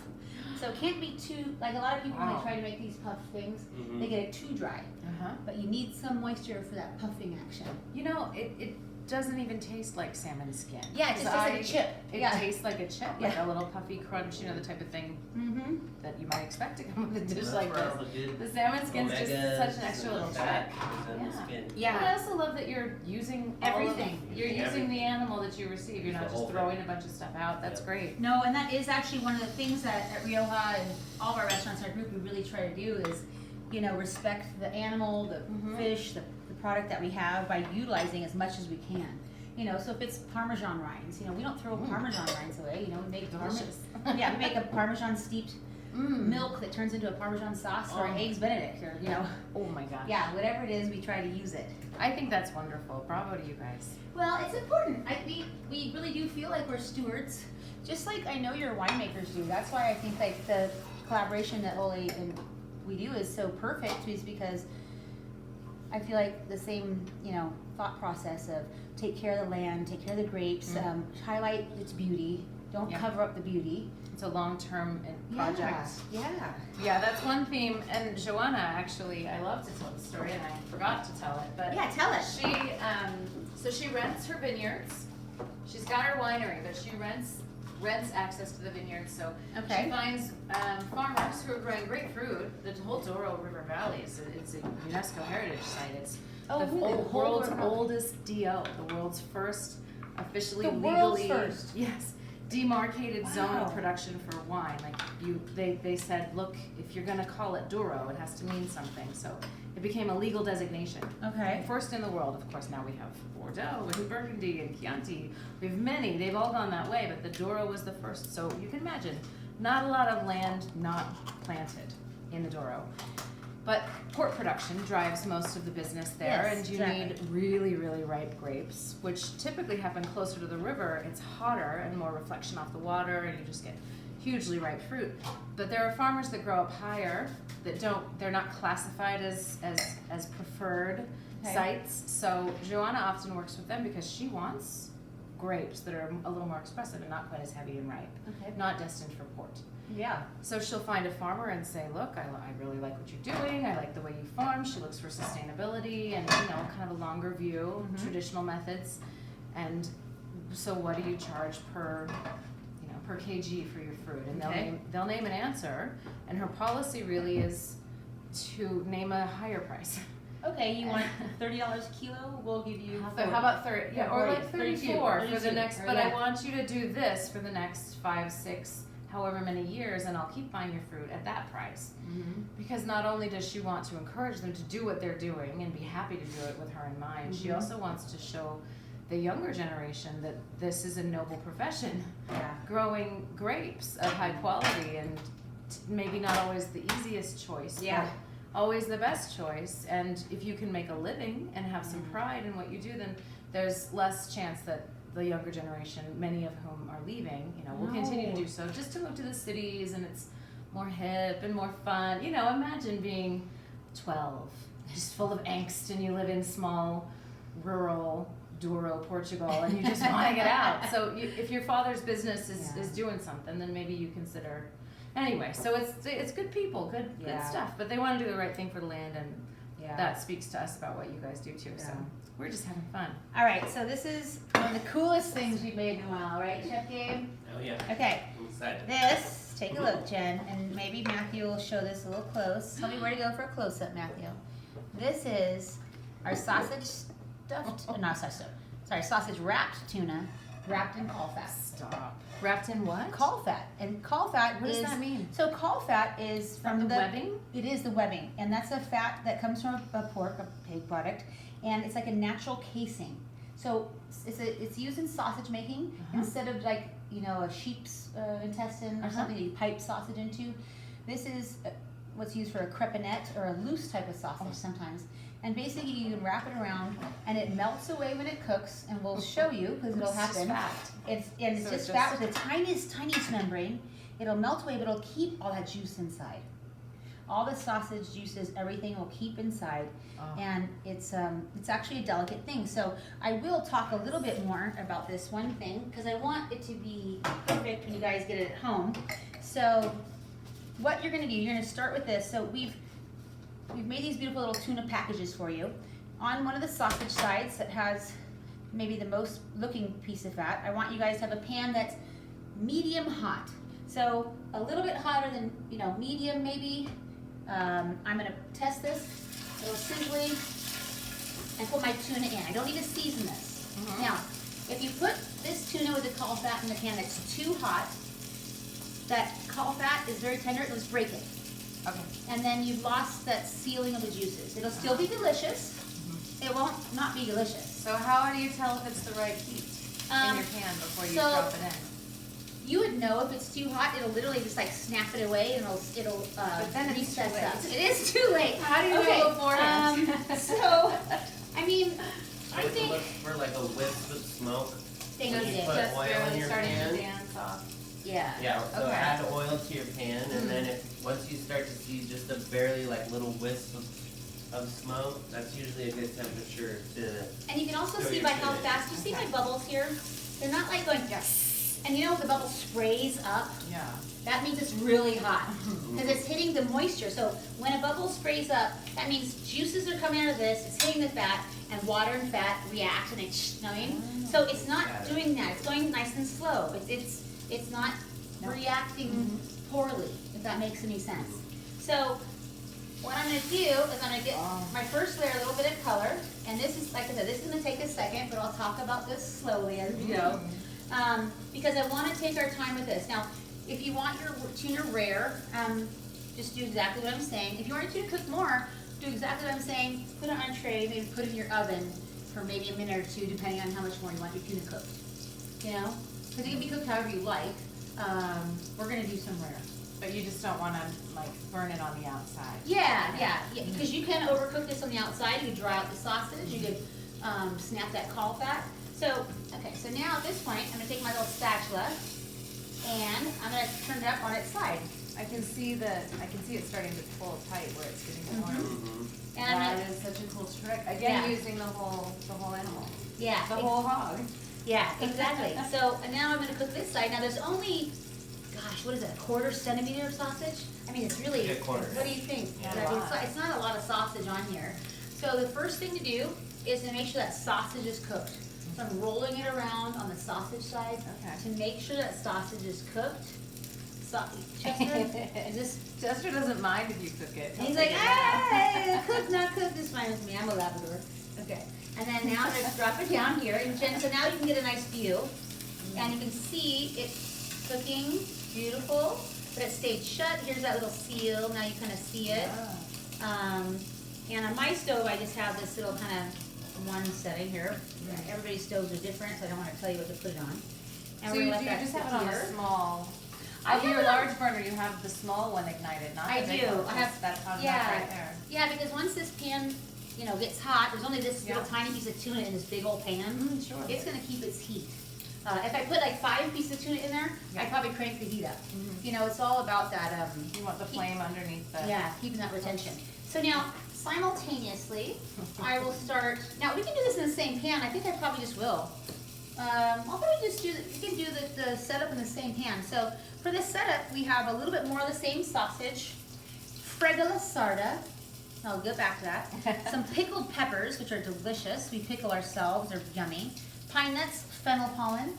[SPEAKER 1] So it can't be too like a lot of people when
[SPEAKER 2] Wow.
[SPEAKER 1] they try to make these puff things, they get it too dry.
[SPEAKER 2] Uh-huh.
[SPEAKER 1] But you need some moisture for that puffing action.
[SPEAKER 2] You know, it doesn't even taste like salmon skin.
[SPEAKER 1] Yeah, it just tastes like a chip.
[SPEAKER 2] It
[SPEAKER 1] Yeah.
[SPEAKER 2] tastes like a chip, like
[SPEAKER 1] Yeah.
[SPEAKER 2] a little puffy crunch, you know, the type of thing
[SPEAKER 1] Mm-hmm.
[SPEAKER 2] that you might expect to come with a dish
[SPEAKER 3] That's
[SPEAKER 2] like
[SPEAKER 3] where all
[SPEAKER 2] this.
[SPEAKER 3] the good
[SPEAKER 2] The salmon skin's just
[SPEAKER 3] omegas
[SPEAKER 2] such an extra
[SPEAKER 3] and
[SPEAKER 2] little
[SPEAKER 3] the fat
[SPEAKER 2] chip.
[SPEAKER 3] is in the
[SPEAKER 2] Yeah.
[SPEAKER 3] skin.
[SPEAKER 1] Yeah.
[SPEAKER 2] But I also love that you're using all of-
[SPEAKER 1] Everything.
[SPEAKER 2] you're using the animal that you receive. You're not
[SPEAKER 3] The
[SPEAKER 2] just
[SPEAKER 3] whole
[SPEAKER 2] throwing
[SPEAKER 3] thing.
[SPEAKER 2] a bunch of stuff out. That's
[SPEAKER 3] Yep.
[SPEAKER 2] great.
[SPEAKER 1] No, and that is actually one of the things that at Rioja and all of our restaurants in our group we really try to do is, you know, respect the animal, the
[SPEAKER 2] Mhm.
[SPEAKER 1] fish, the product that we have by utilizing as much as we can. You know, so if it's Parmesan rinds, you know, we don't throw Parmesan rinds away. You know, we make
[SPEAKER 2] Delicious.
[SPEAKER 1] yeah, we make a Parmesan steeped
[SPEAKER 2] Mm.
[SPEAKER 1] milk that turns into a Parmesan sauce or
[SPEAKER 2] Oh.
[SPEAKER 1] eggs Benedict or you know,
[SPEAKER 2] Oh my gosh.
[SPEAKER 1] yeah, whatever it is, we try to use it.
[SPEAKER 2] I think that's wonderful. Bravo to you guys.
[SPEAKER 1] Well, it's important. We really do feel like we're stewards, just like I know your winemakers do. That's why I think like the collaboration that Ole and we do is so perfect, is because I feel like the same, you know, thought process of take care of the land, take care of the grapes, highlight its beauty, don't
[SPEAKER 2] Yeah.
[SPEAKER 1] cover up the beauty.
[SPEAKER 2] It's a long-term project.
[SPEAKER 1] Yeah.
[SPEAKER 2] Yeah, that's one theme. And Joanna, actually, I love to tell the story, and I forgot to tell it. But
[SPEAKER 1] Yeah, tell it.
[SPEAKER 2] so she rents her vineyards. She's got her winery, but she rents access to the vineyards. So
[SPEAKER 1] Okay.
[SPEAKER 2] she finds farmers who are growing grapefruit. The whole Douro River Valley it's a UNESCO heritage site. It's
[SPEAKER 1] Oh,
[SPEAKER 2] the
[SPEAKER 1] really? The whole
[SPEAKER 2] world's
[SPEAKER 1] River Valley?
[SPEAKER 2] oldest DO, the world's first officially
[SPEAKER 1] The world's
[SPEAKER 2] legally
[SPEAKER 1] first?
[SPEAKER 2] yes demarcated zone
[SPEAKER 1] Wow.
[SPEAKER 2] of production for wine. Like they said, look, if you're gonna call it Douro, it has to mean something. So it became a legal designation.
[SPEAKER 1] Okay.
[SPEAKER 2] First in the world, of course. Now we have Bordeaux and Burgundy and Chianti. We have many. They've all gone that way, but the Douro was the first. So you can imagine, not a lot of land not planted in the Douro. But port production drives most of the business there,
[SPEAKER 1] Yes,
[SPEAKER 2] and you
[SPEAKER 1] exactly.
[SPEAKER 2] need really, really ripe grapes, which typically happen closer to the river. It's hotter and more reflection off the water, and you just get hugely ripe fruit. But there are farmers that grow up higher that they're not classified as preferred sites. So Joanna often works with them because she wants grapes that are a little more expressive and not quite as heavy and ripe, not destined for port.
[SPEAKER 1] Yeah.
[SPEAKER 2] So she'll find a farmer and say, look, I really like what you're doing. I like the way you farm. She looks for sustainability and, kind of a longer view, traditional methods. And so what do you charge per kg for your fruit? And they'll name an answer. And her policy really is to name a higher price.
[SPEAKER 1] Okay, you want $30 a kilo? We'll give you.
[SPEAKER 2] So how about 30? Yeah, or like 34 for the next. But
[SPEAKER 1] yeah.
[SPEAKER 2] I want you to do this for the next 5, 6, however many years, and I'll keep buying your fruit at that price. Because not only does she want to encourage them to do what they're doing and be happy to do it with her in mind, she also wants to show the younger generation that this is a noble profession, growing grapes of high quality, and maybe not always the easiest choice, but always the best choice. And if you can make a living and have some pride in what you do, then there's less chance that the younger generation, many of whom are leaving, will continue to do so just to move to the cities, and it's more hip and more fun. Imagine being 12, just full of angst, and you live in small, rural Douro, Portugal, and you just want to get out. So if your father's business is doing something, then maybe you consider. Anyway, so it's good people, good stuff, but they want to do the right thing for the land, and that speaks to us about what you guys do too. So we're just having fun.
[SPEAKER 1] All right, so this is one of the coolest things we've made in a while, right, Chef Gabe?
[SPEAKER 3] Oh yeah.
[SPEAKER 1] Okay.
[SPEAKER 3] I'm excited.
[SPEAKER 1] This, take a look, Jen, and maybe Matthew will show this a little close. Tell me where to go for a close-up, Matthew. This is our sausage sausage wrapped tuna, wrapped in caul fat.
[SPEAKER 2] Stop. Wrapped in what?
[SPEAKER 1] Caul fat. And caul fat
[SPEAKER 2] What does that mean?
[SPEAKER 1] So caul fat is from
[SPEAKER 2] the webbing?
[SPEAKER 1] It is the webbing, and that's a fat that comes from a pork, a pig product, and it's like a natural casing. So it's used in sausage making instead of like a sheep's intestine or something you pipe sausage into. This is what's used for a crepinette or a loose type of sausage sometimes. And basically you can wrap it around and it melts away when it cooks, and we'll show you because it'll happen. It's just fat with the tiniest membrane. It'll melt away, but it'll keep all that juice inside. All the sausage juices, everything will keep inside, and it's actually a delicate thing. So I will talk a little bit more about this one thing because I want it to be perfect when you guys get it at home. So what you're going to do, you're going to start with this. So we've made these beautiful little tuna packages for you. On one of the sausage sides that has maybe the most looking piece of fat, I want you guys to have a pan that's medium hot. So a little bit hotter than, medium maybe. I'm gonna test this, a little sizzling, and put my tuna in. I don't need to season this. Now, if you put this tuna with the caul fat in the pan that's too hot, that caul fat is very tender, it'll just break it.
[SPEAKER 2] Okay.
[SPEAKER 1] And then you've lost that sealing of the juices. It'll still be delicious. It won't not be delicious.
[SPEAKER 2] So how do you tell if it's the right heat in your pan before you drop it in?
[SPEAKER 1] You would know if it's too hot. It'll literally just like snap it away, and it'll
[SPEAKER 2] but then it's
[SPEAKER 1] recess
[SPEAKER 2] too late.
[SPEAKER 1] up. It is too late.
[SPEAKER 2] How do you know beforehand?
[SPEAKER 1] So, I mean,
[SPEAKER 3] So
[SPEAKER 1] I
[SPEAKER 3] it's
[SPEAKER 1] think
[SPEAKER 3] look for like a wisp of smoke.
[SPEAKER 1] Thank
[SPEAKER 3] When
[SPEAKER 1] you.
[SPEAKER 3] you put
[SPEAKER 2] Just
[SPEAKER 3] oil in
[SPEAKER 2] barely
[SPEAKER 3] your
[SPEAKER 2] starting
[SPEAKER 3] pan.
[SPEAKER 2] to dance off.
[SPEAKER 1] Yeah.
[SPEAKER 3] Yeah, so
[SPEAKER 2] Okay.
[SPEAKER 3] add oil to your pan, and then once you start to see just a barely little wisp of smoke, that's usually a good temperature to.
[SPEAKER 1] And you can also
[SPEAKER 3] So
[SPEAKER 1] see
[SPEAKER 3] you're
[SPEAKER 1] by how
[SPEAKER 3] good.
[SPEAKER 1] fast you see my bubbles here. They're not like going and if the bubble sprays up,
[SPEAKER 2] Yeah.
[SPEAKER 1] that means it's really hot because it's hitting the moisture. So when a bubble sprays up, that means juices are coming out of this, it's hitting the fat, and water and fat react, and it's, So it's not doing that. It's going nice and slow. It's not reacting poorly, if that makes any sense. So what I'm going to do is I'm going to get my first layer, a little bit of color, and this is, like I said, this is going to take a second, but I'll talk about this slowly as we go. Because I want to take our time with this. Now, if you want your tuna rare, just do exactly what I'm saying. If you want your tuna cooked more, do exactly what I'm saying. Put it on a tray, maybe put it in your oven for maybe a minute or two, depending on how much more you want your tuna cooked. Because it can be cooked however you like. We're going to do some rare.
[SPEAKER 2] But you just don't want to burn it on the outside.
[SPEAKER 1] Yeah. Because you can overcook this on the outside. You could dry out the sausage. You could snap that caul fat. So now at this point, I'm going to take my little spatula, And I'm gonna turn it up on its side.
[SPEAKER 2] I can see it starting to pull tight where it's getting warm.
[SPEAKER 3] Mm-hmm.
[SPEAKER 1] And I'm
[SPEAKER 2] That
[SPEAKER 1] gonna,
[SPEAKER 2] is such a cool trick. Again,
[SPEAKER 1] Yeah.
[SPEAKER 2] using the whole animal,
[SPEAKER 1] yeah,
[SPEAKER 2] the whole hog.
[SPEAKER 1] yeah, exactly. So and now I'm gonna cook this side. Now there's only, gosh, what is it, a 1/4 centimeter of sausage? I mean, it's really,
[SPEAKER 3] Yeah, 1/4.
[SPEAKER 1] what do you think?
[SPEAKER 2] Yeah,
[SPEAKER 1] I mean,
[SPEAKER 2] a lot.
[SPEAKER 1] it's not a lot of sausage on here. So the first thing to do is to make sure that sausage is cooked. So I'm rolling it around on the sausage side
[SPEAKER 2] Okay.
[SPEAKER 1] to make sure that sausage is cooked. Chester, is this?
[SPEAKER 2] Chester doesn't mind if you cook it.
[SPEAKER 1] He's like, hey, cook, not cook, this is fine with me, I'm a Labrador. Okay, and then now let's drop it down here, and Jen, so now you can get a nice view, and you can see it's cooking, beautiful, but it stayed shut. Here's that little seal, now you kind of see it. And on my stove, I just have this little kind of one setting here. Everybody's stoves are different, so I don't want to tell you what to put it on. And
[SPEAKER 2] So
[SPEAKER 1] we're
[SPEAKER 2] you,
[SPEAKER 1] gonna
[SPEAKER 2] do
[SPEAKER 1] let
[SPEAKER 2] you
[SPEAKER 1] that
[SPEAKER 2] just have
[SPEAKER 1] sit
[SPEAKER 2] it on
[SPEAKER 1] here.
[SPEAKER 2] a small,
[SPEAKER 1] I
[SPEAKER 2] of
[SPEAKER 1] have
[SPEAKER 2] your
[SPEAKER 1] it on-
[SPEAKER 2] large burner, you have the small one ignited, not
[SPEAKER 1] I
[SPEAKER 2] the big
[SPEAKER 1] do.
[SPEAKER 2] one.
[SPEAKER 1] I have-
[SPEAKER 2] That's hot enough
[SPEAKER 1] yeah.
[SPEAKER 2] right there.
[SPEAKER 1] Yeah, because once this pan, you know, gets hot, there's only this little
[SPEAKER 2] Yeah.
[SPEAKER 1] tiny piece of tuna in this big old pan.
[SPEAKER 2] Sure.
[SPEAKER 1] It's gonna keep its heat. If I put like 5 pieces of tuna in there,
[SPEAKER 2] Yeah.
[SPEAKER 1] I'd probably crank the heat up.
[SPEAKER 2] Mhm.
[SPEAKER 1] You know, it's all about that,
[SPEAKER 2] You want the
[SPEAKER 1] heat-
[SPEAKER 2] flame underneath the.
[SPEAKER 1] yeah, keeping that retention. So now, simultaneously, I will start, now we can do this in the same pan, I think I probably just will. I'll probably just do, you can do the setup in the same pan. So for this setup, we have a little bit more of the same sausage, fregola sarda, I'll get back to that. Some pickled peppers, which are delicious, we pickle ourselves, they're yummy. Pine nuts, fennel pollen,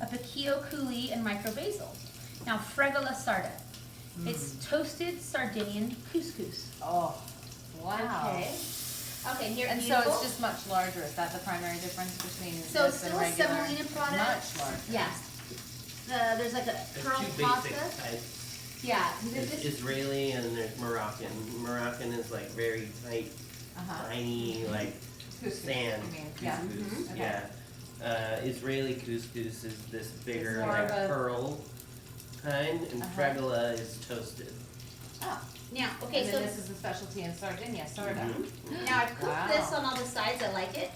[SPEAKER 1] a pequio coulis, and micro basil. Now fregola sarda, it's toasted Sardinian couscous.
[SPEAKER 2] Oh, wow.
[SPEAKER 1] Okay. Okay, here,
[SPEAKER 2] And so
[SPEAKER 1] beautiful.
[SPEAKER 2] it's just much larger, is that the primary difference between
[SPEAKER 1] So it's
[SPEAKER 2] this and
[SPEAKER 1] still a
[SPEAKER 2] regular?
[SPEAKER 1] semolina product.
[SPEAKER 2] Much larger.
[SPEAKER 1] Yes. There's like a
[SPEAKER 3] There's
[SPEAKER 1] pearl
[SPEAKER 3] two
[SPEAKER 1] pasta.
[SPEAKER 3] basic types.
[SPEAKER 1] Yeah.
[SPEAKER 3] There's
[SPEAKER 1] This,
[SPEAKER 3] Israeli and there's Moroccan. Moroccan is like very tight,
[SPEAKER 2] Uh-huh.
[SPEAKER 3] tiny, like
[SPEAKER 2] Couscous,
[SPEAKER 3] sand
[SPEAKER 2] you mean, yeah.
[SPEAKER 3] couscous.
[SPEAKER 2] Mhm.
[SPEAKER 3] Yeah. Israeli couscous is this bigger,
[SPEAKER 1] more
[SPEAKER 3] like
[SPEAKER 1] of a-
[SPEAKER 3] pearl kind, and
[SPEAKER 2] Uh-huh.
[SPEAKER 3] fregola is toasted.
[SPEAKER 2] Oh,
[SPEAKER 1] now, okay,
[SPEAKER 2] and
[SPEAKER 1] so
[SPEAKER 2] then this is a specialty in Sardinia, sorta.
[SPEAKER 3] Mhm.
[SPEAKER 1] now I've cooked
[SPEAKER 2] Wow.
[SPEAKER 1] this on all the sides. I like it.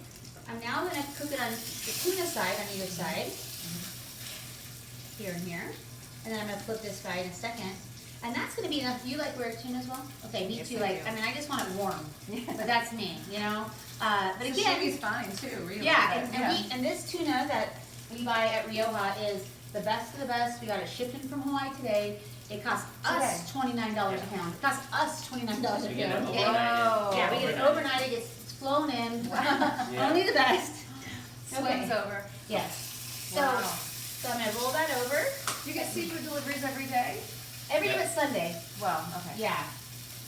[SPEAKER 1] I'm now gonna cook it on the tuna side on either side. Here and here. And then I'm gonna flip this guy in a second. And that's gonna be enough. Do you like rare tuna as well? Okay, me
[SPEAKER 2] Yes,
[SPEAKER 1] too.
[SPEAKER 2] I
[SPEAKER 1] Like,
[SPEAKER 2] do.
[SPEAKER 1] I mean, I just want it warm. But that's me, you know? But again,
[SPEAKER 2] Sashi's fine too, really.
[SPEAKER 1] yeah,
[SPEAKER 2] but,
[SPEAKER 1] and this tuna that we buy at Rioja is the best of the best. We got it shipped in from Hawaii today. It costs us $29 a pound. It costs us $29 a
[SPEAKER 3] We get it
[SPEAKER 1] pound. okay?
[SPEAKER 3] overnight.
[SPEAKER 1] Yeah, we get it overnight. It gets flown in.
[SPEAKER 3] Yeah.
[SPEAKER 1] Only the best.
[SPEAKER 2] Swims over.
[SPEAKER 1] Yes. So,
[SPEAKER 2] Wow.
[SPEAKER 1] so I'm gonna roll that over.
[SPEAKER 2] You get seafood deliveries every day?
[SPEAKER 1] Every day
[SPEAKER 3] Yeah.
[SPEAKER 1] but Sunday.
[SPEAKER 2] Well, okay.
[SPEAKER 1] Yeah.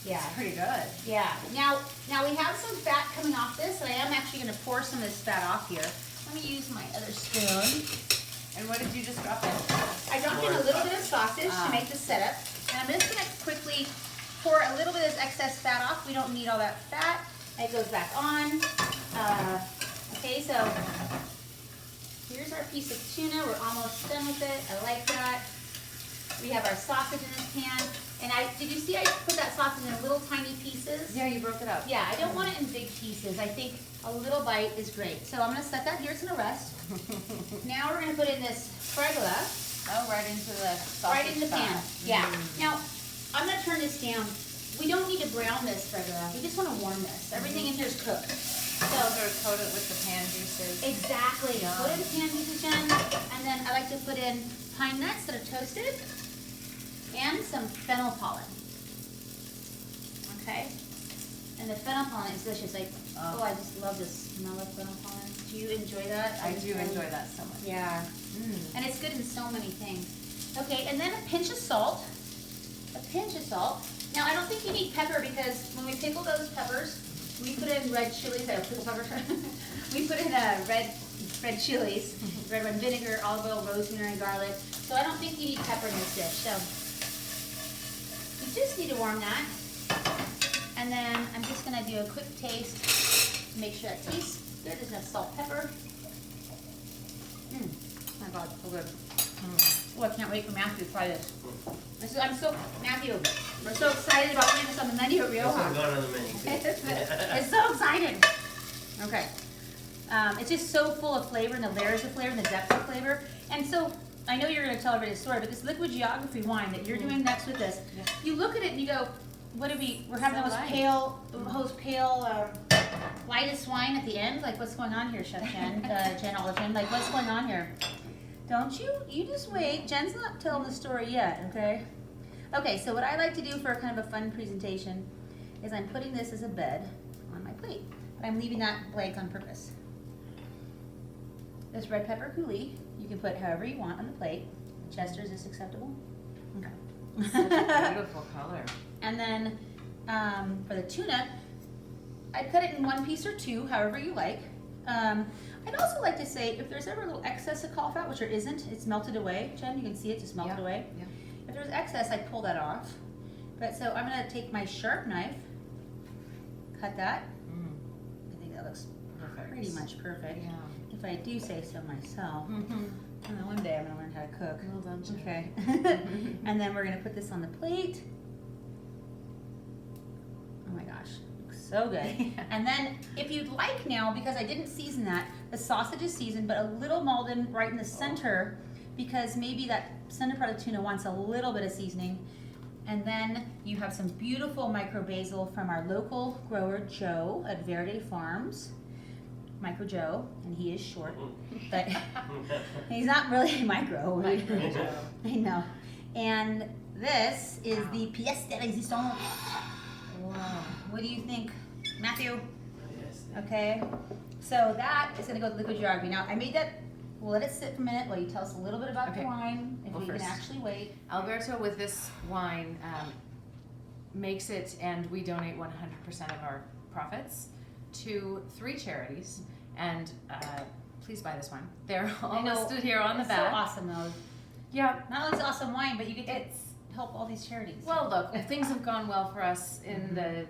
[SPEAKER 1] Yeah.
[SPEAKER 2] That's pretty good.
[SPEAKER 1] Yeah. Now we have some fat coming off this, and I am actually gonna pour some of this fat off here. Let me use my other spoon.
[SPEAKER 2] And what did you just drop in?
[SPEAKER 1] I dropped in a little bit of sausage
[SPEAKER 2] Ah.
[SPEAKER 1] to make the setup, and I'm just gonna quickly pour a little bit of this excess fat off. We don't need all that fat. It goes back on. Okay, so here's our piece of tuna. We're almost done with it. I like that. We have our sausage in this pan, and did you see I put that sausage in little tiny pieces?
[SPEAKER 2] Yeah, you broke it up.
[SPEAKER 1] Yeah, I don't want it in big pieces. I think a little bite is great. So I'm gonna set that here. It's gonna rest. Now we're gonna put in this fregola.
[SPEAKER 2] Oh, right into the sausage
[SPEAKER 1] Right in the pan,
[SPEAKER 2] fat.
[SPEAKER 1] yeah. Now, I'm gonna turn this down. We don't need to brown this fregola, we just wanna warm this. Everything in here is cooked.
[SPEAKER 2] So
[SPEAKER 1] So,
[SPEAKER 2] coat it with the pan juices.
[SPEAKER 1] exactly,
[SPEAKER 2] Yum.
[SPEAKER 1] put in the pan pieces, Jen, and then I like to put in pine nuts that are toasted, and some fennel pollen. Okay? And the fennel pollen is delicious, like, oh, I just love the smell of fennel pollen. Do you enjoy that?
[SPEAKER 2] I do enjoy that so much.
[SPEAKER 1] Yeah.
[SPEAKER 2] Mm.
[SPEAKER 1] And it's good in so many things. Okay, and then a pinch of salt. A pinch of salt. Now, I don't think you need pepper because when we pickle those peppers, we put in red chilies. I pickle pepper. We put in red chilies, red wine vinegar, olive oil, rosemary, garlic. So I don't think you need pepper in this dish. So you just need to warm that. And then I'm just gonna do a quick taste to make sure it tastes good. There's enough salt, pepper. Oh my God, so good. Oh, I can't wait for Matthew to try this. Matthew, we're so excited about putting this on the menu at
[SPEAKER 3] This one's
[SPEAKER 1] Rioja.
[SPEAKER 3] gone on the menu.
[SPEAKER 1] It's so exciting. Okay. It's just so full of flavor and the layers of flavor and the depth of flavor. And so I know you're going to tell everybody a story, but this liquid geography wine that you're doing next with this,
[SPEAKER 2] Yeah.
[SPEAKER 1] you look at it and you go, what are we're having
[SPEAKER 2] So
[SPEAKER 1] the most pale, lightest wine at the end? Like, what's going on here, Chef Jen, Jen Olive? Like, what's going on here? Don't you? You just wait. Jen's not telling the story yet, okay? Okay, so what I like to do for kind of a fun presentation is I'm putting this as a bed on my plate. But I'm leaving that blank on purpose. This red pepper coulis, you can put however you want on the plate. Chester, is this acceptable? Okay.
[SPEAKER 2] Such a beautiful color.
[SPEAKER 1] And then for the tuna, I'd cut it in one piece or two, however you like. I'd also like to say, if there's ever a little excess of cauliflower, which there isn't, it's melted away. Jen, you can see it just melted away.
[SPEAKER 2] Yeah.
[SPEAKER 1] If there's excess, I'd pull that off. But so I'm gonna take my sharp knife, cut that. I think that looks
[SPEAKER 2] Perfect.
[SPEAKER 1] pretty much perfect.
[SPEAKER 2] Yeah.
[SPEAKER 1] If I do say so myself.
[SPEAKER 2] Mm-hmm.
[SPEAKER 1] And then one day I'm gonna learn how to cook.
[SPEAKER 2] Well done, Jen.
[SPEAKER 1] Okay. And then we're gonna put this on the plate. Oh my gosh, looks so good.
[SPEAKER 2] Yeah.
[SPEAKER 1] And then if you'd like now, because I didn't season that, the sausage is seasoned, but a little Malden right in the center, because maybe that center part of the tuna wants a little bit of seasoning. And then you have some beautiful micro basil from our local grower, Joe, at Verde Farms. Micro Joe, and he is short, but he's not really micro. I know. And this is the pièce de résistance.
[SPEAKER 2] Wow.
[SPEAKER 1] What do you think, Matthew?
[SPEAKER 3] Yes.
[SPEAKER 1] Okay. So that is going to go to liquid geography. Now, I made that. We'll let it sit for a minute while you tell us a little bit about the
[SPEAKER 2] Okay.
[SPEAKER 1] wine, if
[SPEAKER 2] Go
[SPEAKER 1] we
[SPEAKER 2] first.
[SPEAKER 1] can actually wait.
[SPEAKER 2] Alberto, with this wine, makes it, and we donate 100% of our profits to 3 charities. And please buy this wine. They're all listed here on the
[SPEAKER 1] It's
[SPEAKER 2] back.
[SPEAKER 1] so awesome, though.
[SPEAKER 2] Yeah.
[SPEAKER 1] Not only is it awesome wine, but you get to help all these charities.
[SPEAKER 2] Well, look, things have gone well for us in the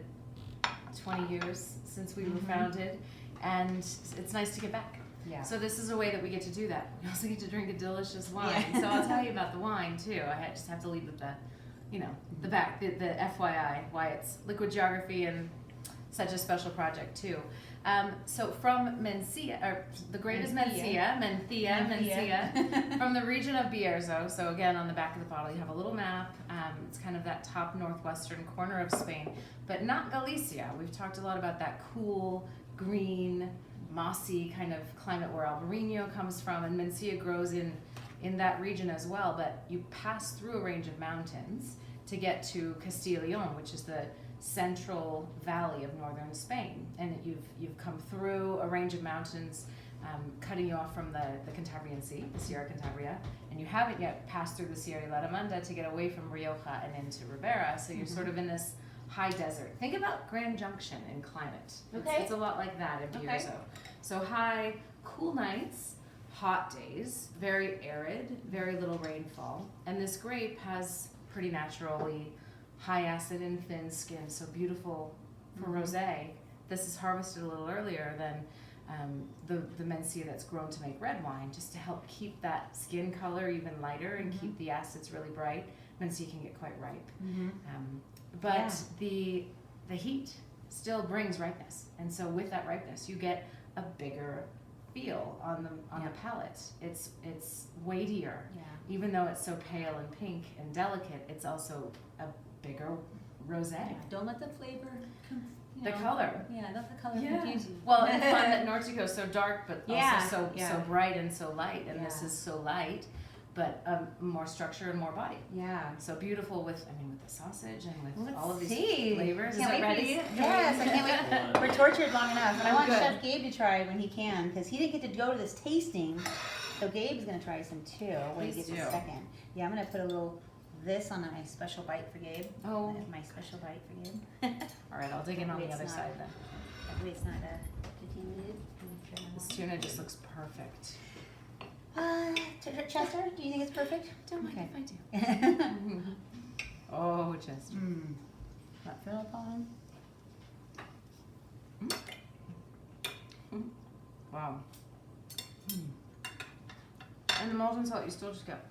[SPEAKER 2] 20 years since we were founded, and it's nice to give back.
[SPEAKER 1] Yeah.
[SPEAKER 2] So this is a way that we get to do that. We also get to drink a delicious wine.
[SPEAKER 1] Yeah.
[SPEAKER 2] So I'll tell you about the wine too. just have to leave with the, the back, the FYI, why it's liquid geography and such a special project too. So from Mencia, or the great is Mencia, from the region of Bierzo. So again, on the back of the bottle, you have a little map. It's kind of that top northwestern corner of Spain, but not Galicia. We've talked a lot about that cool, green, mossy kind of climate where Albarino comes from, and Mencia grows in that region as well. But you pass through a range of mountains to get to Castilla y León, which is the central valley of northern Spain, and you've come through a range of mountains, cutting you off from the Cantabrian Sea, the Sierra Cantabria, and you haven't yet passed through the Sierra de la Demanda to get away from Rioja and into Ribera. So you're sort of in this high desert. Think about Grand Junction in climate.
[SPEAKER 1] Okay.
[SPEAKER 2] It's a lot like that in
[SPEAKER 1] Okay.
[SPEAKER 2] Bierzo. So high, cool nights, hot days, very arid, very little rainfall, and this grape has pretty naturally high acid and thin skin, so beautiful for rosé. This is harvested a little earlier than the Mencia that's grown to make red wine, just to help keep that skin color even lighter and keep the acids really bright. Mencia can get quite ripe, but the heat still brings ripeness, and so with that ripeness, you get a bigger feel on the palate. It's weightier, even though it's so pale and pink and delicate. It's also a bigger rosé.
[SPEAKER 1] Yeah, don't let the flavor
[SPEAKER 2] The color.
[SPEAKER 1] Yeah, don't let the color confuse you.
[SPEAKER 2] Well, it's fun that Nortico is so dark, but
[SPEAKER 1] Yeah,
[SPEAKER 2] also
[SPEAKER 1] yeah.
[SPEAKER 2] so bright and so light, and this
[SPEAKER 1] Yeah.
[SPEAKER 2] is so light, but more structure and more body.
[SPEAKER 1] Yeah.
[SPEAKER 2] So beautiful with the sausage and with
[SPEAKER 1] Let's
[SPEAKER 2] all of these
[SPEAKER 1] see.
[SPEAKER 2] flavors.
[SPEAKER 1] Can't
[SPEAKER 2] Is it
[SPEAKER 1] wait for
[SPEAKER 2] ready?
[SPEAKER 1] these- Yes, I can't wait. We're tortured long enough, and I want
[SPEAKER 2] Good.
[SPEAKER 1] Chef Gabe to try when he can, because he didn't get to go to this tasting. So Gabe's gonna try some too when he
[SPEAKER 2] Please
[SPEAKER 1] gets a
[SPEAKER 2] do.
[SPEAKER 1] second. Yeah, I'm gonna put a little this on my special bite for Gabe.
[SPEAKER 2] Oh.
[SPEAKER 1] My special bite for Gabe.
[SPEAKER 2] All right, I'll dig in on
[SPEAKER 1] Wait,
[SPEAKER 2] the
[SPEAKER 1] it's
[SPEAKER 2] other
[SPEAKER 1] not-
[SPEAKER 2] side then.
[SPEAKER 1] That way it's not contaminated.
[SPEAKER 2] This tuna just looks perfect.
[SPEAKER 1] Chester, do you think it's perfect?
[SPEAKER 2] Don't mind
[SPEAKER 1] Okay.
[SPEAKER 2] if I do. Oh, Chester.
[SPEAKER 1] That fill upon.
[SPEAKER 2] Wow. And the molten salt, you still just get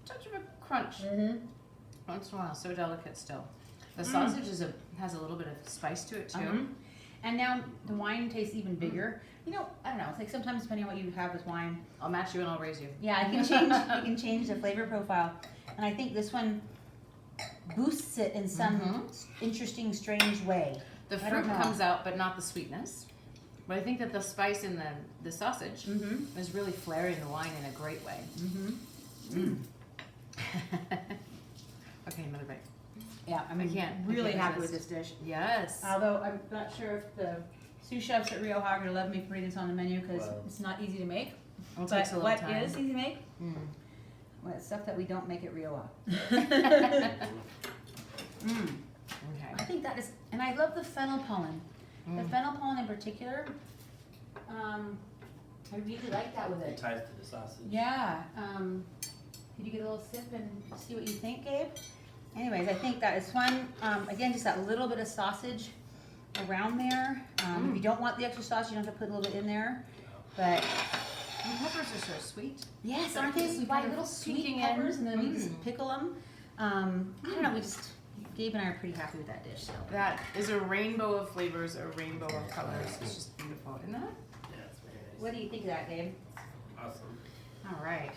[SPEAKER 2] a touch of a crunch once in a while. So delicate still. The sausage has a little bit of spice to it too.
[SPEAKER 1] And now the wine tastes even bigger. You know, I don't know. It's like sometimes depending on what you have with wine.
[SPEAKER 2] I'll match you and I'll raise you.
[SPEAKER 1] Yeah, you can change the flavor profile. And I think this one boosts it in some interesting, strange way.
[SPEAKER 2] The
[SPEAKER 1] I
[SPEAKER 2] fruit
[SPEAKER 1] don't know.
[SPEAKER 2] comes out, but not the sweetness. But I think that the spice in the sausage is really flaring the wine in a great way. Okay, another bite.
[SPEAKER 1] Yeah, I'm really happy with this dish.
[SPEAKER 2] Yes.
[SPEAKER 1] Although I'm not sure if the sous chefs at Rioja are going to love me putting this on the menu because
[SPEAKER 3] Wow.
[SPEAKER 1] it's not easy to make.
[SPEAKER 2] It
[SPEAKER 1] But
[SPEAKER 2] takes a little
[SPEAKER 1] what
[SPEAKER 2] time.
[SPEAKER 1] is easy to make? Well, it's stuff that we don't make at Rioja.
[SPEAKER 2] Okay.
[SPEAKER 1] I think that is, and I love the fennel pollen. The fennel pollen in particular, I really like that with
[SPEAKER 3] It
[SPEAKER 1] it.
[SPEAKER 3] ties to the sausage.
[SPEAKER 1] Yeah. Could you get a little sip and see what you think, Gabe? Anyways, I think that is fun. Again, just that little bit of sausage around there. If you don't want the extra sauce, you don't have to put a little bit in there. But
[SPEAKER 2] The peppers are so sweet.
[SPEAKER 1] yes, aren't they? We buy little sweet
[SPEAKER 2] peeking in.
[SPEAKER 1] peppers and then we just pickle them. I don't know. Gabe and I are pretty happy with that dish. So.
[SPEAKER 2] That is a rainbow of flavors, a rainbow of colors. It's just beautiful, isn't it?
[SPEAKER 3] Yeah, it's very nice.
[SPEAKER 1] What do you think of that, Gabe?
[SPEAKER 3] Awesome.
[SPEAKER 2] All right.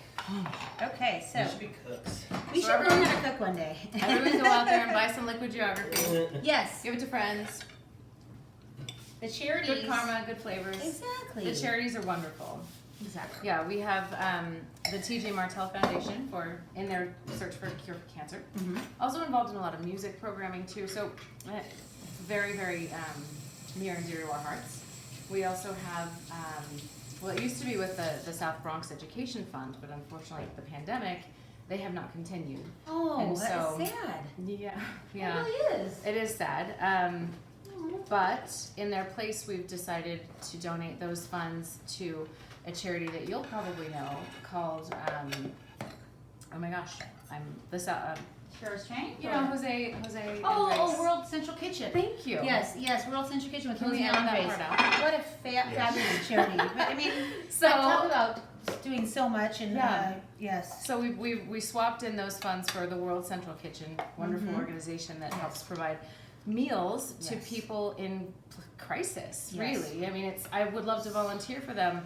[SPEAKER 1] Okay, so
[SPEAKER 3] We should be cooks.
[SPEAKER 1] we should learn how to cook one day.
[SPEAKER 2] Everyone go out there and buy some liquid geography.
[SPEAKER 1] Yes,
[SPEAKER 2] Give it to friends.
[SPEAKER 1] the charities.
[SPEAKER 2] Good karma, good flavors.
[SPEAKER 1] Exactly.
[SPEAKER 2] The charities are wonderful.
[SPEAKER 1] Exactly.
[SPEAKER 2] Yeah, we have the TJ Martell Foundation in their search for a cure for cancer. Also involved in a lot of music programming too, so very, very near and dear to our hearts. We also have, well, it used to be with the South Bronx Education Fund, but unfortunately with the pandemic, they have not continued.
[SPEAKER 1] Oh,
[SPEAKER 2] And
[SPEAKER 1] that's
[SPEAKER 2] so-
[SPEAKER 1] sad.
[SPEAKER 2] Yeah,
[SPEAKER 1] It
[SPEAKER 2] yeah.
[SPEAKER 1] really is.
[SPEAKER 2] It is sad. But in their place, we've decided to donate those funds to a charity that you'll probably know called, oh my gosh,
[SPEAKER 1] Sheriff's Train?
[SPEAKER 2] you know, Jose.
[SPEAKER 1] Oh,
[SPEAKER 2] Andres.
[SPEAKER 1] World Central Kitchen.
[SPEAKER 2] Thank you.
[SPEAKER 1] Yes, World Central Kitchen with
[SPEAKER 2] Can we
[SPEAKER 1] Jose
[SPEAKER 2] edit that
[SPEAKER 1] Andres.
[SPEAKER 2] part out?
[SPEAKER 1] What a fabulous charity. But, I mean,
[SPEAKER 2] So-
[SPEAKER 1] talk about doing so much and
[SPEAKER 2] Yeah.
[SPEAKER 1] yes.
[SPEAKER 2] So we swapped in those funds for the World Central Kitchen, wonderful organization that helps provide meals to
[SPEAKER 1] Yes.
[SPEAKER 2] people in crisis.
[SPEAKER 1] Yes.
[SPEAKER 2] Really, I mean, I would love to volunteer for them.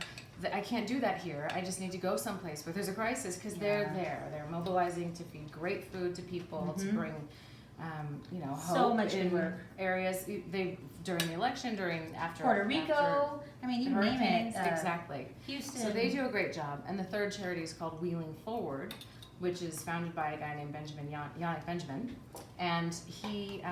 [SPEAKER 2] I can't do that here. I just need to go someplace where there's a crisis because they're
[SPEAKER 1] Yeah.
[SPEAKER 2] there. They're mobilizing to feed great food to people, to bring, hope
[SPEAKER 1] So much good
[SPEAKER 2] in
[SPEAKER 1] work.
[SPEAKER 2] areas. They during the election, after
[SPEAKER 1] Puerto Rico. I mean, you name it.
[SPEAKER 2] hurricanes, exactly.
[SPEAKER 1] Houston.
[SPEAKER 2] So they do a great job. And the third charity is called Wheeling Forward, which is founded by a guy named Yannick Benjamin. And he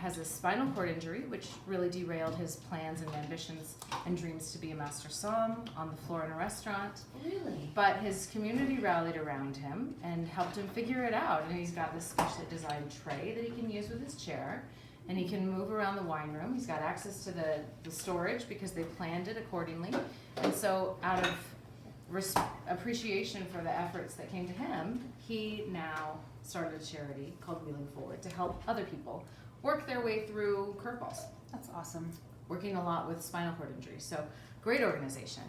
[SPEAKER 2] has a spinal cord injury, which really derailed his plans and ambitions and dreams to be a master somm on the floor in a restaurant.
[SPEAKER 1] Really?
[SPEAKER 2] But his community rallied around him and helped him figure it out. And he's got this specially designed tray that he can use with his chair. And he can move around the wine room. He's got access to the storage because they planned it accordingly. And so out of appreciation for the efforts that came to him, he now started a charity called Wheeling Forward to help other people work their way through curveballs,
[SPEAKER 1] That's awesome.
[SPEAKER 2] working a lot with spinal cord injuries. So great organization.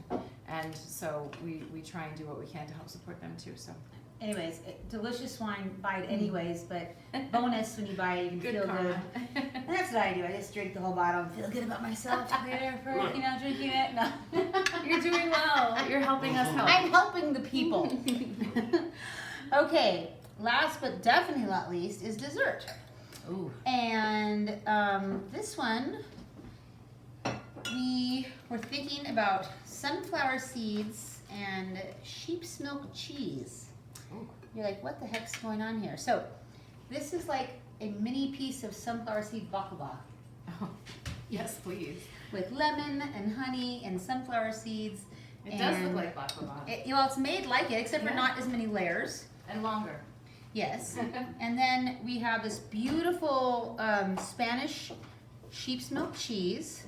[SPEAKER 2] And so we try and do what we can to help support them too. So
[SPEAKER 1] Anyways, delicious wine, buy it anyways, but bonus when you buy it, you can
[SPEAKER 2] good
[SPEAKER 1] feel
[SPEAKER 2] karma.
[SPEAKER 1] good. And that's what I do. I just drink the whole bottle and feel good about myself later for, drinking it. No.
[SPEAKER 2] You're doing well. You're helping us help.
[SPEAKER 1] I'm helping the people. Okay, last but definitely not least is dessert.
[SPEAKER 2] Ooh.
[SPEAKER 1] And this one, we were thinking about sunflower seeds and sheep's milk cheese.
[SPEAKER 2] Ooh.
[SPEAKER 1] You're like, what the heck's going on here? So, this is like a mini piece of sunflower seed baklava
[SPEAKER 2] Oh, yes, please.
[SPEAKER 1] with lemon and honey and sunflower seeds.
[SPEAKER 2] It does
[SPEAKER 1] And
[SPEAKER 2] look like baklava.
[SPEAKER 1] Well, it's made like it, except for
[SPEAKER 2] Yeah.
[SPEAKER 1] not as many layers.
[SPEAKER 2] And longer.
[SPEAKER 1] Yes. And then we have this beautiful Spanish sheep's milk cheese.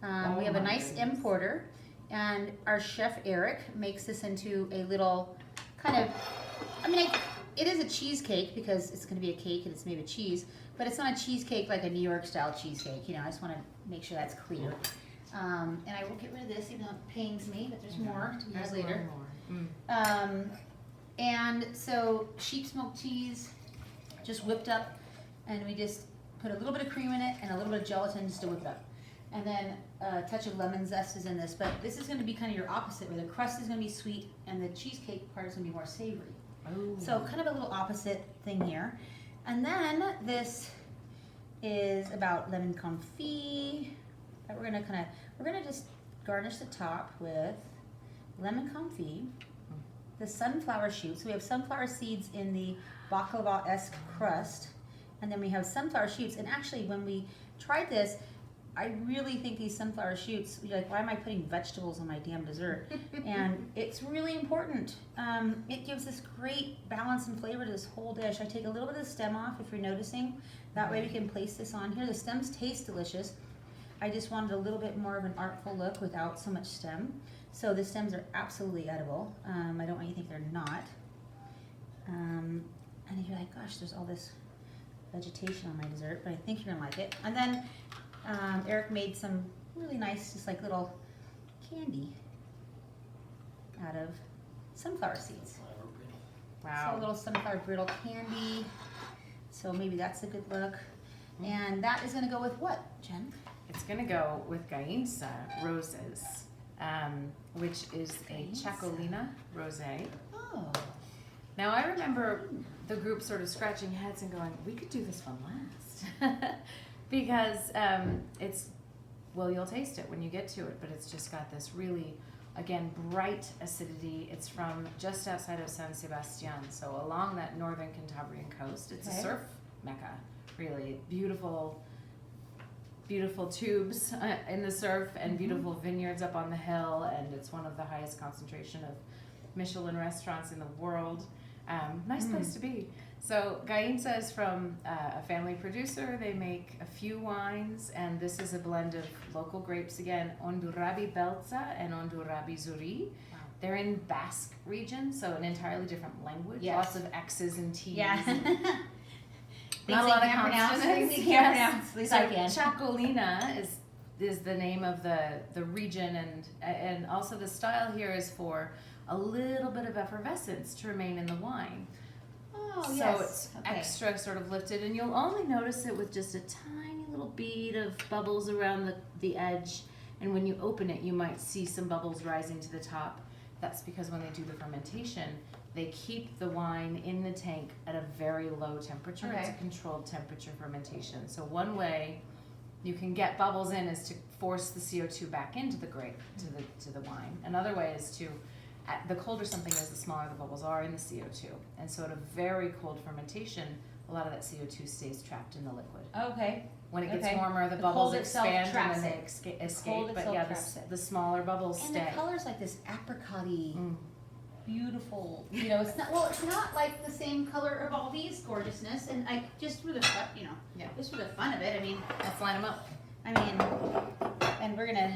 [SPEAKER 1] We have a
[SPEAKER 2] my
[SPEAKER 1] nice
[SPEAKER 2] goodness.
[SPEAKER 1] importer. And our chef Eric makes this into a little kind of, it is a cheesecake because it's going to be a cake and it's made with cheese. But it's not a cheesecake like a New York style cheesecake. I just want to make sure that's clear. And I will get rid of this even though it pains me, but there's more to use
[SPEAKER 2] There's
[SPEAKER 1] later.
[SPEAKER 2] more.
[SPEAKER 1] And so sheep's milk cheese, just whipped up, and we just put a little bit of cream in it and a little bit of gelatin just to whip it up. And then a touch of lemon zest is in this, but this is gonna be kind of your opposite, where the crust is gonna be sweet and the cheesecake part is gonna be more savory.
[SPEAKER 2] Oh.
[SPEAKER 1] So kind of a little opposite thing here. And then this is about lemon confit that we're gonna just garnish the top with lemon confit, the sunflower shoots. So we have sunflower seeds in the baklava-esque crust, and then we have sunflower shoots. And actually, when we tried this, I really think these sunflower shoots, you're like, why am I putting vegetables on my damn dessert? And it's really important. It gives this great balance and flavor to this whole dish. I take a little bit of the stem off, if you're noticing. That way we can place this on here. The stems taste delicious. I just wanted a little bit more of an artful look without so much stem. So the stems are absolutely edible. I don't want you to think they're not. And you're like, gosh, there's all this vegetation on my dessert, but I think you're gonna like it. And then Eric made some really nice, just like little candy out of sunflower seeds.
[SPEAKER 2] Wow.
[SPEAKER 1] So a little sunflower brittle candy. So maybe that's a good look. And that is gonna go with what, Jen?
[SPEAKER 2] It's gonna go with Gainsa roses, which is a
[SPEAKER 1] Gainsa.
[SPEAKER 2] Chacolina rosé.
[SPEAKER 1] Oh.
[SPEAKER 2] Now I remember the group sort of scratching heads and going, we could do this one last. Because it's, well, you'll taste it when you get to it, but it's just got this really, again, bright acidity. It's from just outside of San Sebastian, so along that northern Cantabrian coast. It's a surf mecca, really. Beautiful, beautiful tubes in the surf and beautiful vineyards up on the hill, and it's one of the highest concentration of Michelin restaurants in the world. Nice place to be. So Gainsa is from a family producer. They make a few wines, and this is a blend of local grapes again, Ondurabi Belza and Ondurabi Zuri.
[SPEAKER 1] Wow.
[SPEAKER 2] They're in Basque region, so an entirely different language.
[SPEAKER 1] Yes.
[SPEAKER 2] Lots of X's and T's.
[SPEAKER 1] Yeah.
[SPEAKER 2] Not a lot of consonants.
[SPEAKER 1] Things you can't pronounce. At least I can.
[SPEAKER 2] Chacolina is the name of the region, and also the style here is for a little bit of effervescence to remain in the wine.
[SPEAKER 1] Oh,
[SPEAKER 2] so
[SPEAKER 1] yes.
[SPEAKER 2] it's
[SPEAKER 1] Okay.
[SPEAKER 2] extra sort of lifted, and you'll only notice it with just a tiny little bead of bubbles around the edge, and when you open it you might see some bubbles rising to the top. That's because when they do the fermentation, they keep the wine in the tank at a very low temperature. It's a
[SPEAKER 1] Okay.
[SPEAKER 2] controlled temperature fermentation. So one way you can get bubbles in is to force the CO2 back into the grape, to the wine. Another way is to, the colder something is, the smaller the bubbles are in the CO2. And so at a very cold fermentation, a lot of that CO2 stays trapped in the liquid.
[SPEAKER 1] Okay.
[SPEAKER 2] When it gets
[SPEAKER 1] Okay.
[SPEAKER 2] warmer, the
[SPEAKER 1] The
[SPEAKER 2] bubbles
[SPEAKER 1] cold itself
[SPEAKER 2] expand and
[SPEAKER 1] traps
[SPEAKER 2] then
[SPEAKER 1] it.
[SPEAKER 2] they escape.
[SPEAKER 1] cold
[SPEAKER 2] But
[SPEAKER 1] itself
[SPEAKER 2] yeah,
[SPEAKER 1] traps it.
[SPEAKER 2] the smaller bubbles
[SPEAKER 1] And
[SPEAKER 2] stay.
[SPEAKER 1] the color's like this apricot-y,
[SPEAKER 2] Mm.
[SPEAKER 1] beautiful, you know, it's not like the same color of all these gorgeousness, and I, just for the fun, you know,
[SPEAKER 2] Yeah.
[SPEAKER 1] just for the fun of it, I mean,
[SPEAKER 2] Let's line them up.
[SPEAKER 1] and we're gonna,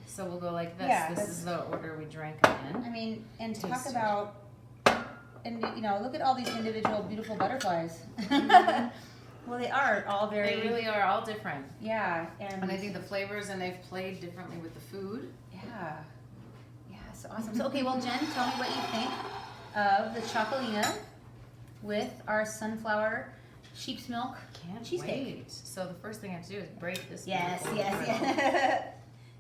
[SPEAKER 2] So we'll go like this.
[SPEAKER 1] Yeah,
[SPEAKER 2] This
[SPEAKER 1] that's-
[SPEAKER 2] is the order we drank them in.
[SPEAKER 1] I mean, and talk
[SPEAKER 2] Taste it.
[SPEAKER 1] about, and you know, look at all these individual beautiful butterflies. Well, they are all very,
[SPEAKER 2] They really are all different.
[SPEAKER 1] yeah,
[SPEAKER 2] And I think the flavors, and they've played differently with the food.
[SPEAKER 1] yeah, so awesome. So, okay, well, Jen, tell me what you think of the chocolina with our sunflower sheep's milk
[SPEAKER 2] Can't
[SPEAKER 1] cheesecake.
[SPEAKER 2] wait. So the first thing I have to do is break this.
[SPEAKER 1] Yes,
[SPEAKER 2] beautiful
[SPEAKER 1] yes,
[SPEAKER 2] griddle.
[SPEAKER 1] yes.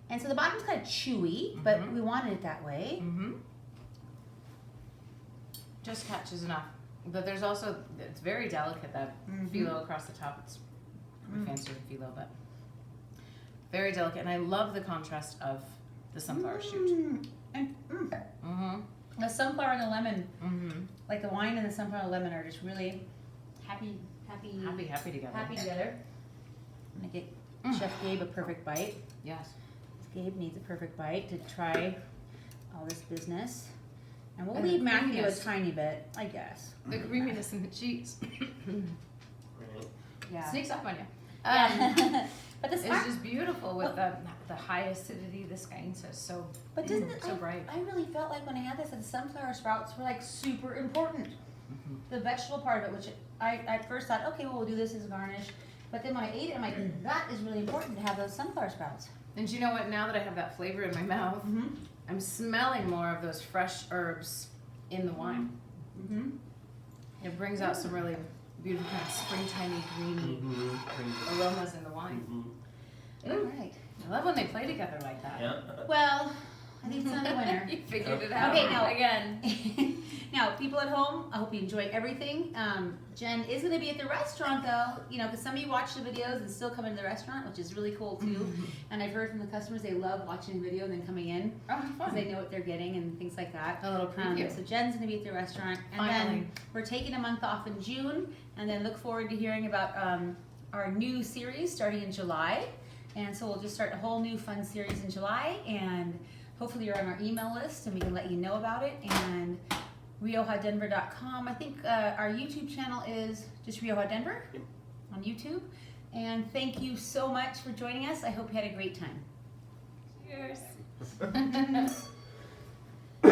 [SPEAKER 1] And so the bottom's kind of chewy, but
[SPEAKER 2] Mhm.
[SPEAKER 1] we wanted it that way.
[SPEAKER 2] Mm-hmm. Just catches enough. But there's also, it's very delicate, that
[SPEAKER 1] Mhm.
[SPEAKER 2] phyllo across the top. It's
[SPEAKER 1] Mm.
[SPEAKER 2] fancier than phyllo, but very delicate. And I love the contrast of the sunflower shoot.
[SPEAKER 1] And
[SPEAKER 2] Mm-hmm.
[SPEAKER 1] the sunflower and the lemon,
[SPEAKER 2] Mm-hmm.
[SPEAKER 1] like the wine and the sunflower and lemon are just really happy
[SPEAKER 2] Happy together.
[SPEAKER 1] together. I'm gonna get Chef Gabe a perfect bite.
[SPEAKER 2] Yes.
[SPEAKER 1] Gabe needs a perfect bite to try all this business. And we'll
[SPEAKER 2] And the
[SPEAKER 1] leave Matthew a
[SPEAKER 2] creaminess.
[SPEAKER 1] tiny bit, I guess.
[SPEAKER 2] The creaminess in the cheese
[SPEAKER 3] Right.
[SPEAKER 1] Yeah.
[SPEAKER 2] sneaks up on you.
[SPEAKER 1] But this,
[SPEAKER 2] It's just beautiful with the high acidity. This Gainsa is so
[SPEAKER 1] but doesn't it,
[SPEAKER 2] so bright.
[SPEAKER 1] I really felt like when I had this, that the sunflower sprouts were like super important.
[SPEAKER 2] Mm-hmm.
[SPEAKER 1] The vegetable part of it, which I at first thought, okay, well, we'll do this as a garnish. But then when I ate it, I'm like, that is really important to have those sunflower sprouts.
[SPEAKER 2] And you know what? Now that I have that flavor in my mouth,
[SPEAKER 1] Mm-hmm.
[SPEAKER 2] I'm smelling more of those fresh herbs in the wine.
[SPEAKER 1] Mm-hmm.
[SPEAKER 2] It brings out some really beautiful kind of springtimey, greeny
[SPEAKER 3] Mm-hmm.
[SPEAKER 2] aromas in the wine.
[SPEAKER 3] Mm-hmm.
[SPEAKER 1] All right.
[SPEAKER 2] I love when they play together like that.
[SPEAKER 3] Yeah.
[SPEAKER 1] Well, I think it's not a winner.
[SPEAKER 2] You figured it out.
[SPEAKER 1] Okay, now
[SPEAKER 2] again.
[SPEAKER 1] Now, people at home, I hope you enjoy everything. Jen is going to be at the restaurant though, you know, because some of you watch the videos and still come into the restaurant, which is really cool too. And I've heard from the customers they love watching the video and then coming in
[SPEAKER 2] Oh,
[SPEAKER 1] because
[SPEAKER 2] fun.
[SPEAKER 1] they know what they're getting and things like that.
[SPEAKER 2] A little preview.
[SPEAKER 1] So Jen's going to be at the restaurant, and
[SPEAKER 2] Finally.
[SPEAKER 1] then we're taking a month off in June, and then look forward to hearing about our new series starting in July. And so we'll just start a whole new fun series in July, and hopefully you're on our email list and we can let you know about it. And RiojaDenver.com. I think our YouTube channel is just Rioja Denver on YouTube. And thank you so much for joining us. I hope you had a great time.
[SPEAKER 2] Cheers.